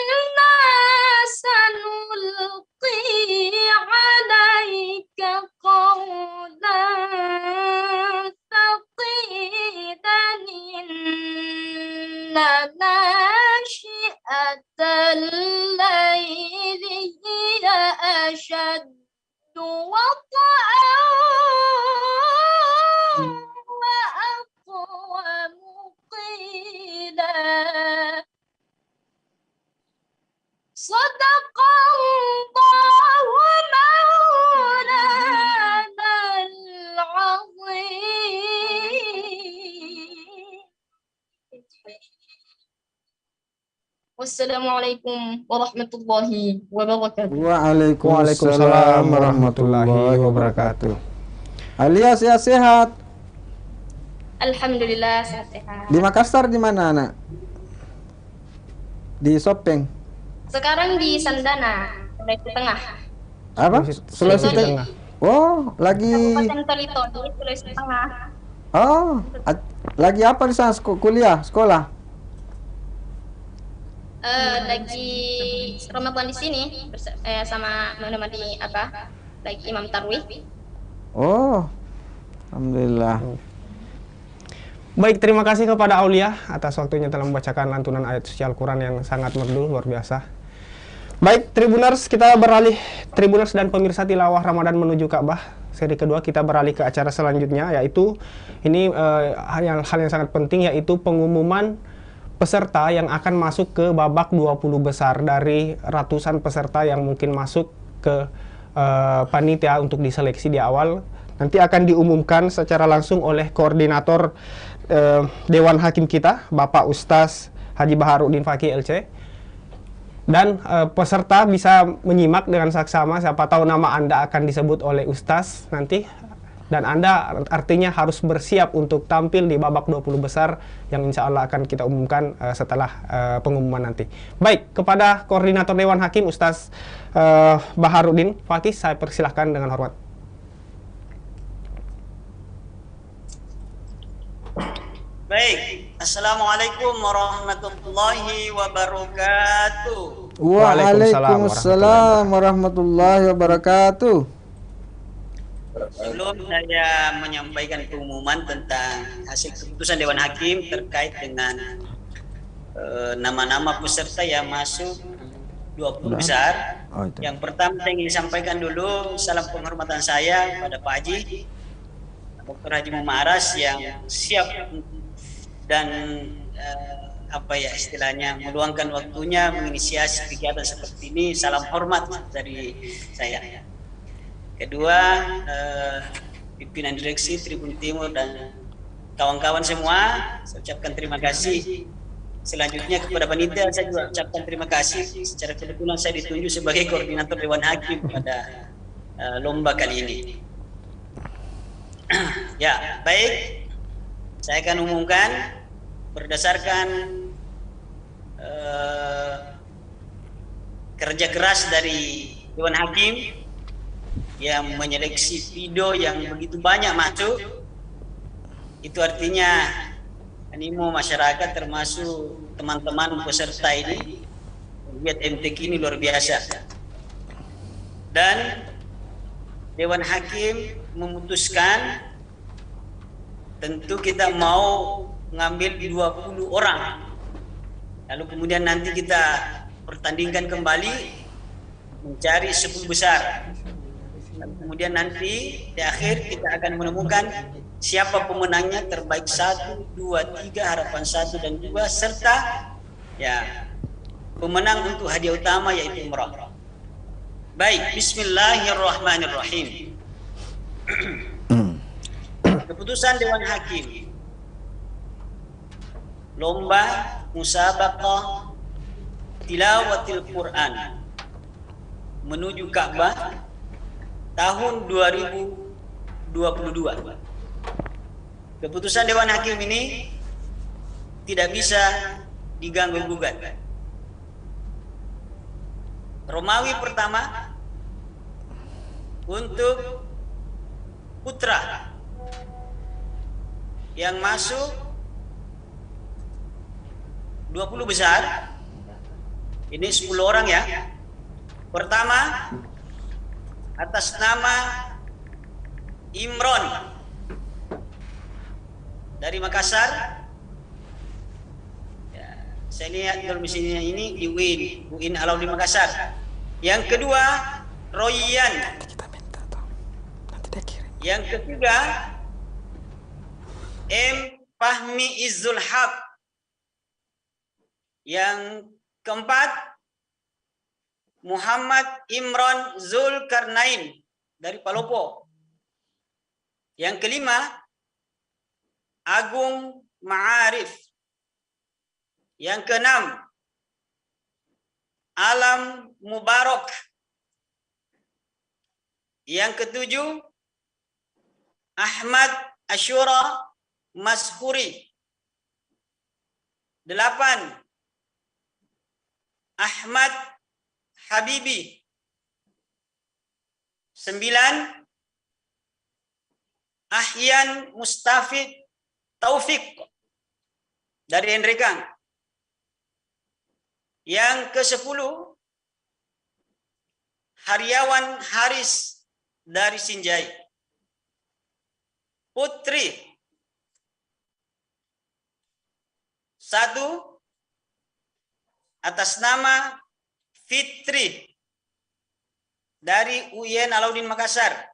إنا سنلقي عليك قولا ثقيلا إن ناشئة الليل هي أشد وطئا وأقوم قيلا Wassalamualaikum warahmatullahi wabarakatuh. Waalaikumsalam warahmatullahi wabarakatuh. Alia sehat-sehat. Alhamdulillah sehat-sehat. Di Makassar di mana, Anak? Di Sopeng. Sekarang di Sandana, Sulawesi Tengah. Apa? Sulawesi Tengah. Oh, lagi Kabupaten Tolito di Sulawesi Tengah. Oh, lagi apa di sana? Kuliah, sekolah? Lagi Ramadan di sini sama menemani lagi Imam Tarwih. Oh, alhamdulillah. Baik, terima kasih kepada Aulia atas waktunya telah membacakan lantunan ayat suci Al-Quran yang sangat merdu, luar biasa. Baik, Tribuners, kita beralih, Tribuners dan pemirsa tilawah Ramadan menuju Ka'bah. Seri kedua kita beralih ke acara selanjutnya, yaitu ini hal yang sangat penting, yaitu pengumuman peserta yang akan masuk ke babak 20 besar dari ratusan peserta yang mungkin masuk ke panitia untuk diseleksi di awal. Nanti akan diumumkan secara langsung oleh koordinator Dewan Hakim kita, Bapak Ustaz Haji Baharudin Fakih LC. Dan peserta bisa menyimak dengan saksama, siapa tahu nama Anda akan disebut oleh Ustaz nanti. Dan Anda artinya harus bersiap untuk tampil di babak 20 besar yang insya Allah akan kita umumkan setelah pengumuman nanti. Baik, kepada Koordinator Dewan Hakim Ustaz Baharudin Fakih, saya persilahkan dengan hormat. Baik, Assalamualaikum warahmatullahi wabarakatuh. Waalaikumsalam warahmatullahi wabarakatuh. Sebelum saya menyampaikan pengumuman tentang hasil keputusan Dewan Hakim terkait dengan nama-nama peserta yang masuk 20 besar. Yang pertama saya ingin sampaikan dulu salam penghormatan saya pada Pak Haji Dr. Haji Muhammad Aras yang siap dan istilahnya meluangkan waktunya menginisiasi kegiatan seperti ini. Salam hormat dari saya. Kedua, pimpinan direksi Tribun Timur dan kawan-kawan semua, saya ucapkan terima kasih. Selanjutnya kepada panitia saya juga ucapkan terima kasih. Secara kebetulan saya ditunjuk sebagai koordinator Dewan Hakim pada lomba kali ini. Ya, baik. Saya akan umumkan berdasarkan kerja keras dari Dewan Hakim yang menyeleksi video yang begitu banyak masuk. Itu artinya animo masyarakat termasuk teman-teman peserta ini lihat MTQ ini luar biasa. Dan Dewan Hakim memutuskan tentu kita mau mengambil 20 orang. Lalu kemudian nanti kita pertandingkan kembali mencari 10 besar. Dan kemudian nanti di akhir kita akan menemukan siapa pemenangnya terbaik 1, 2, 3, harapan 1 dan 2 serta ya pemenang untuk hadiah utama yaitu umrah. Baik, bismillahirrahmanirrahim. Keputusan Dewan Hakim lomba musabaqah tilawatil Quran menuju Ka'bah tahun 2022. Keputusan Dewan Hakim ini tidak bisa diganggu-gugat. Romawi pertama untuk putra yang masuk 20 besar. Ini 10 orang ya. Pertama atas nama Imron dari Makassar. Ya, saya lihat domisilinya ini di UIN Alauddin Makassar. Yang kedua Royan. Yang ketiga M. Fahmi Izzul Haq. Yang keempat Muhammad Imron Zulkarnain dari Palopo. Yang kelima Agung Ma'arif. Yang keenam Alam Mubarak. Yang ketujuh, Ahmad Ashura Mashuri. 8, Ahmad Habibi. 9, Ahyan Mustafid Taufik dari Endrekang. Yang ke-10, Haryawan Haris dari Sinjai. Putri 1 atas nama Fitri dari UIN Alauddin Makassar.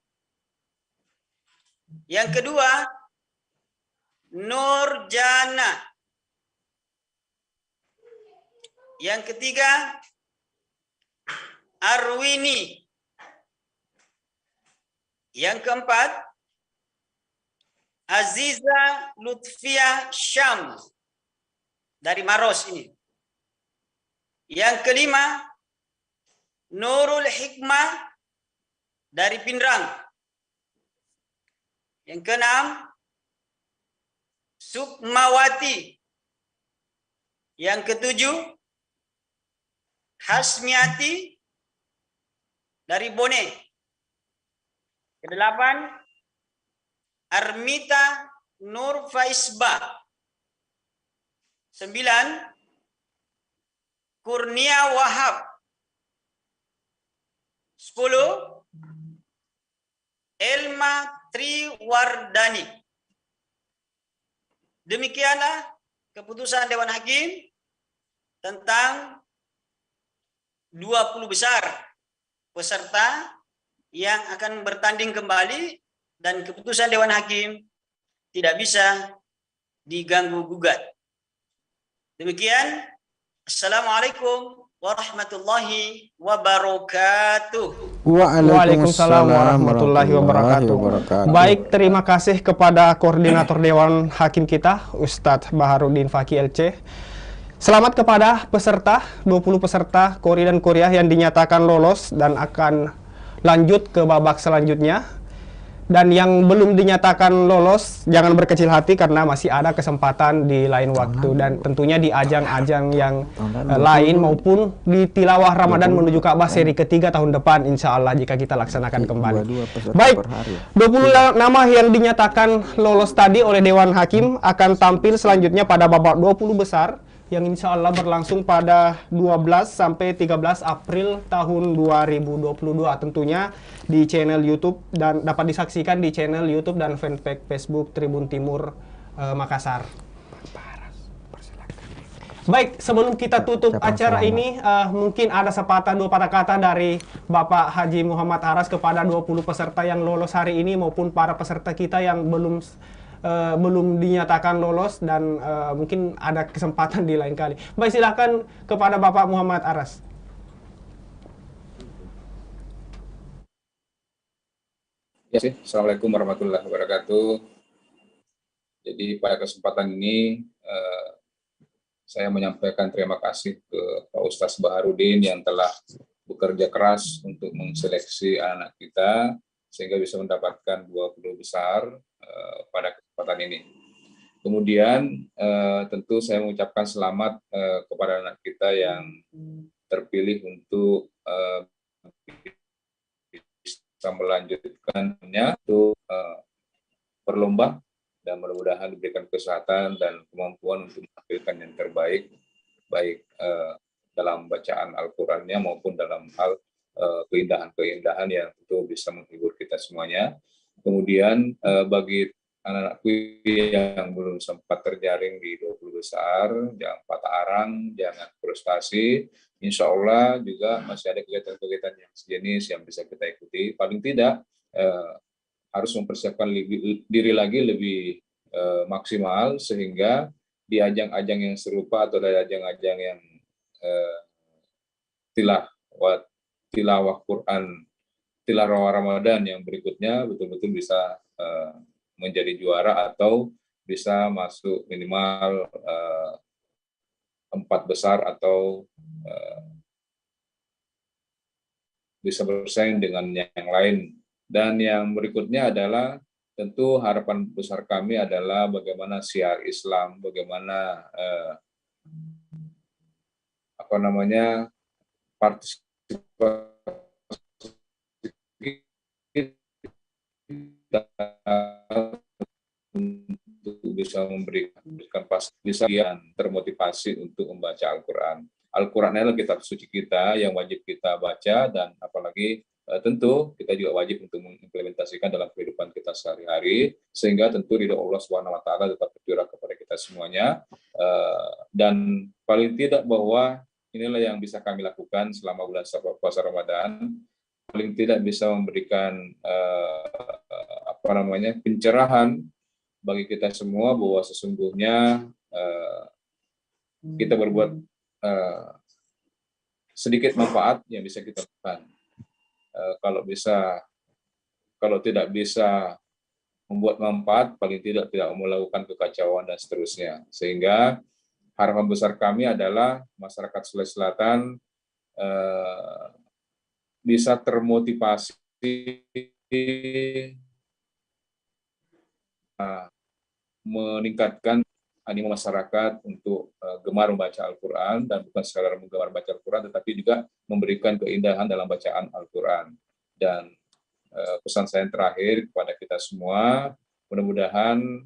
Yang kedua, Nurjana. Yang ketiga, Arwini. Yang keempat, Aziza Lutfia Syam dari Maros ini. Yang kelima, Nurul Hikmah dari Pindrang. Yang keenam, Sukmawati. Yang ketujuh, Hasmiati dari Bone. Kedelapan, Armita Nur Faisba. 9, Kurnia Wahab. 10, Elma Triwardani. Demikianlah keputusan Dewan Hakim tentang 20 besar peserta yang akan bertanding kembali, dan keputusan Dewan Hakim tidak bisa diganggu gugat. Demikian. Assalamualaikum warahmatullahi wabarakatuh. Waalaikumsalam warahmatullahi wabarakatuh. Baik, terima kasih kepada koordinator Dewan Hakim kita, Ustadz Baharudin Faki LC. Selamat kepada peserta, 20 peserta Kori dan Korea yang dinyatakan lolos dan akan lanjut ke babak selanjutnya. Dan yang belum dinyatakan lolos, jangan berkecil hati karena masih ada kesempatan di lain waktu. Dan tentunya di ajang-ajang yang lain maupun di Tilawah Ramadan menuju Ka'bah seri ketiga tahun depan, insya Allah jika kita laksanakan kembali. Baik, 20 nama yang dinyatakan lolos tadi oleh Dewan Hakim akan tampil selanjutnya pada babak 20 besar yang insya Allah berlangsung pada 12 sampai 13 April tahun 2022, tentunya di channel YouTube dan dapat disaksikan di channel YouTube dan fanpage Facebook Tribun Timur Makassar. Baik, sebelum kita tutup acara ini, mungkin ada sepatah dua patah kata dari Bapak Haji Muhammad Aras kepada 20 peserta yang lolos hari ini maupun para peserta kita yang belum dinyatakan lolos dan mungkin ada kesempatan di lain kali. Baik, silakan kepada Bapak Muhammad Aras. Ya sih, Assalamualaikum warahmatullahi wabarakatuh. Jadi pada kesempatan ini saya menyampaikan terima kasih ke Pak Ustadz Baharudin yang telah bekerja keras untuk menseleksi anak kita sehingga bisa mendapatkan 20 besar pada kesempatan ini. Kemudian tentu saya mengucapkan selamat kepada anak kita yang terpilih untuk bisa melanjutkannya untuk berlomba, dan mudah-mudahan diberikan kesehatan dan kemampuan untuk menampilkan yang terbaik, baik dalam bacaan Al-Qurannya maupun dalam hal keindahan-keindahan yang tentu bisa menghibur kita semuanya. Kemudian bagi anak-anakku yang belum sempat terjaring di 20 besar, jangan patah arang, jangan frustasi. Insya Allah juga masih ada kegiatan-kegiatan yang sejenis yang bisa kita ikuti. Paling tidak harus mempersiapkan diri lagi lebih maksimal sehingga di ajang-ajang yang serupa atau dari ajang-ajang yang tilawah Quran, tilawah Ramadan yang berikutnya betul-betul bisa menjadi juara atau bisa masuk minimal 4 besar atau bisa bersaing dengan yang lain. Dan yang berikutnya adalah tentu harapan besar kami adalah bagaimana syiar Islam, bagaimana partisipasi kita untuk bisa memberikan bisa termotivasi untuk membaca Al-Quran. Al-Quran adalah kitab suci kita yang wajib kita baca, dan apalagi tentu kita juga wajib untuk mengimplementasikan dalam kehidupan kita sehari-hari, sehingga tentu ridho Allah SWT tetap tercurah kepada kita semuanya. Dan paling tidak bahwa inilah yang bisa kami lakukan selama bulan puasa Ramadan, paling tidak bisa memberikan pencerahan bagi kita semua bahwa sesungguhnya kita berbuat sedikit manfaat yang bisa kita lakukan. Kalau tidak bisa membuat manfaat, paling tidak melakukan kekacauan dan seterusnya. Sehingga harapan besar kami adalah masyarakat Sulawesi Selatan bisa termotivasi meningkatkan animo masyarakat untuk gemar membaca Al-Quran, dan bukan sekadar gemar membaca Al-Quran, tetapi juga memberikan keindahan dalam bacaan Al-Quran. Dan pesan saya yang terakhir kepada kita semua, mudah-mudahan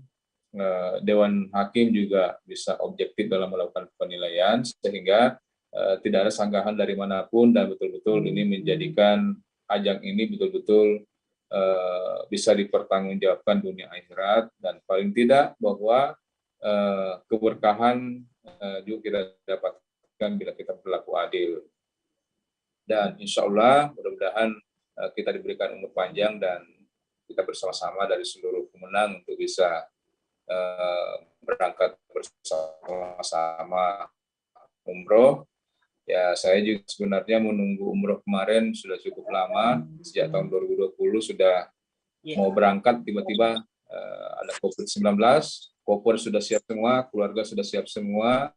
Dewan Hakim juga bisa objektif dalam melakukan penilaian, sehingga tidak ada sanggahan dari manapun, dan betul-betul ini menjadikan ajang ini betul-betul bisa dipertanggungjawabkan dunia akhirat, dan paling tidak bahwa keberkahan juga kita dapatkan bila kita berlaku adil. Dan insya Allah mudah-mudahan kita diberikan umur panjang, dan kita bersama-sama dari seluruh pemenang untuk bisa berangkat bersama-sama umroh. Ya, saya juga sebenarnya menunggu umroh kemarin sudah cukup lama, sejak tahun 2020 sudah mau berangkat, tiba-tiba ada COVID-19, koper sudah siap semua, keluarga sudah siap semua.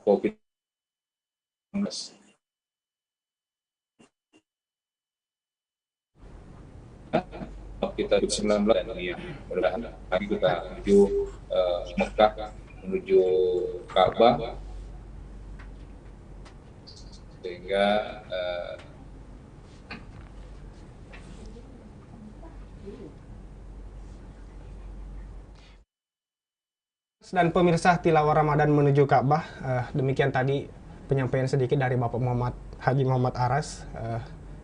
COVID-19. Kita 19 dan ya, mudah-mudahan lagi kita menuju Mekah, menuju Ka'bah, sehingga dan pemirsa tilawah Ramadan menuju Ka'bah, demikian tadi penyampaian sedikit dari Bapak Haji Muhammad Aras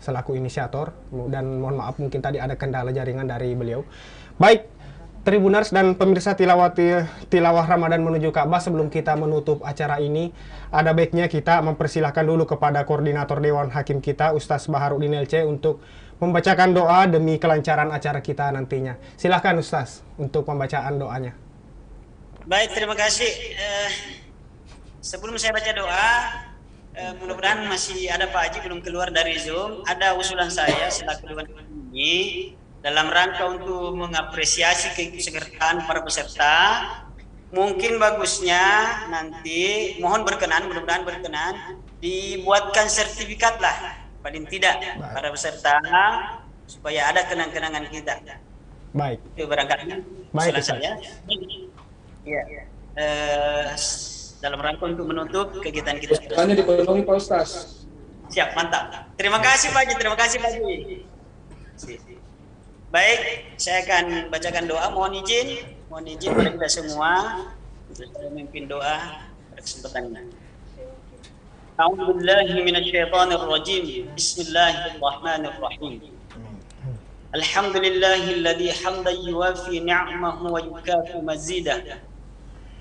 selaku inisiator, dan mohon maaf mungkin tadi ada kendala jaringan dari beliau. Baik, Tribuners dan pemirsa tilawah Ramadan menuju Ka'bah, sebelum kita menutup acara ini, ada baiknya kita mempersilahkan dulu kepada koordinator Dewan Hakim kita, Ustaz Baharudin LC, untuk membacakan doa demi kelancaran acara kita nantinya. Silahkan Ustaz untuk pembacaan doanya. Baik, terima kasih. Sebelum saya baca doa, mudah-mudahan masih ada Pak Haji belum keluar dari Zoom. Ada usulan saya selaku Dewan ini dalam rangka untuk mengapresiasi keikutsertaan para peserta. Mungkin bagusnya nanti mohon berkenan, mudah-mudahan berkenan, dibuatkan sertifikat lah paling tidak para peserta supaya ada kenang-kenangan kita. Baik. Itu barangkali usulan saya. Ya. Dalam rangka untuk menutup kegiatan kita. Hanya dipenuhi Pak Ustaz. Siap, mantap. Terima kasih Pak Haji, terima kasih Pak Haji. Baik, saya akan bacakan doa. Mohon izin kepada kita semua untuk memimpin doa pada kesempatan ini. A'udzubillahi minasyaitonir rajim. Bismillahirrahmanirrahim. Alhamdulillahilladzi hamdan yuwafi ni'amahu wa yukafi mazidah.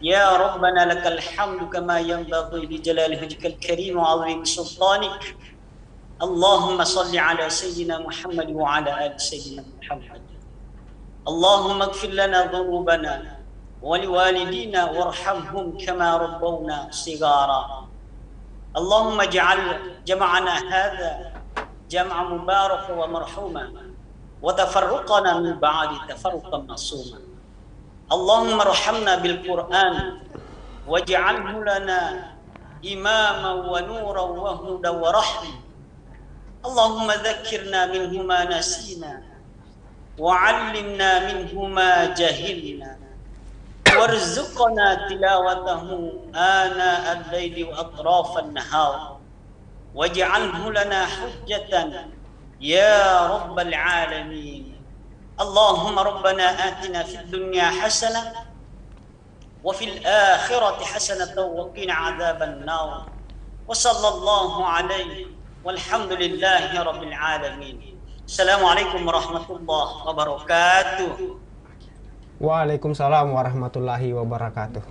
يا ربنا لك الحمد كما ينبغي لجلال وجهك الكريم وعظيم سلطانك اللهم صل على سيدنا محمد وعلى آل سيدنا محمد اللهم اغفر لنا ذنوبنا ولوالدينا وارحمهم كما ربونا صغارا اللهم اجعل جمعنا هذا جمع مبارك ومرحوما وتفرقنا من بعد تفرقا معصوما. اللهم ارحمنا بالقرآن واجعله لنا إماما ونورا وهدى ورحمة. اللهم ذكرنا منه ما نسينا وعلمنا منه ما جهلنا وارزقنا تلاوته آناء الليل وأطراف النهار واجعله لنا حجة يا رب العالمين. اللهم ربنا آتنا في الدنيا حسنة وفي الآخرة حسنة وقنا عذاب النار وصلى الله عليه والحمد لله رب العالمين. السلام عليكم ورحمة الله وبركاته. Waalaikumsalam warahmatullahi wabarakatuh.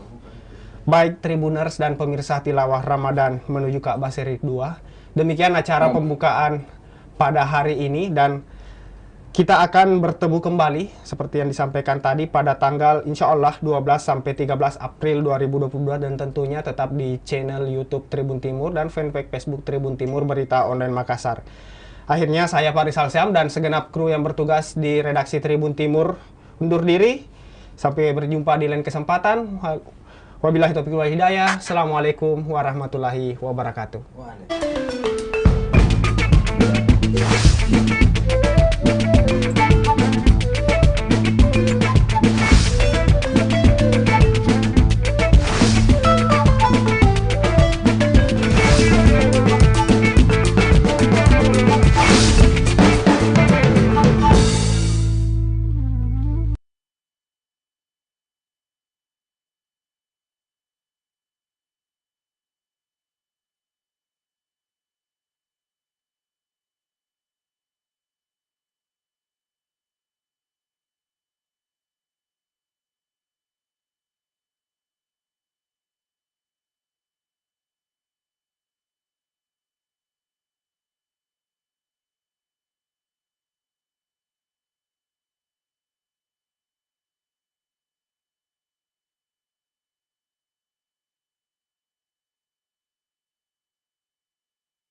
Baik Tribuners dan pemirsa tilawah Ramadan menuju Ka'bah seri 2, demikian acara pembukaan pada hari ini, dan kita akan bertemu kembali seperti yang disampaikan tadi pada tanggal insya Allah 12 sampai 13 April 2022, dan tentunya tetap di channel YouTube Tribun Timur dan fanpage Facebook Tribun Timur Berita Online Makassar. Akhirnya saya Farisal Syam dan segenap kru yang bertugas di redaksi Tribun Timur undur diri. Sampai berjumpa di lain kesempatan. Wabillahi taufiq wal hidayah. Assalamualaikum warahmatullahi wabarakatuh.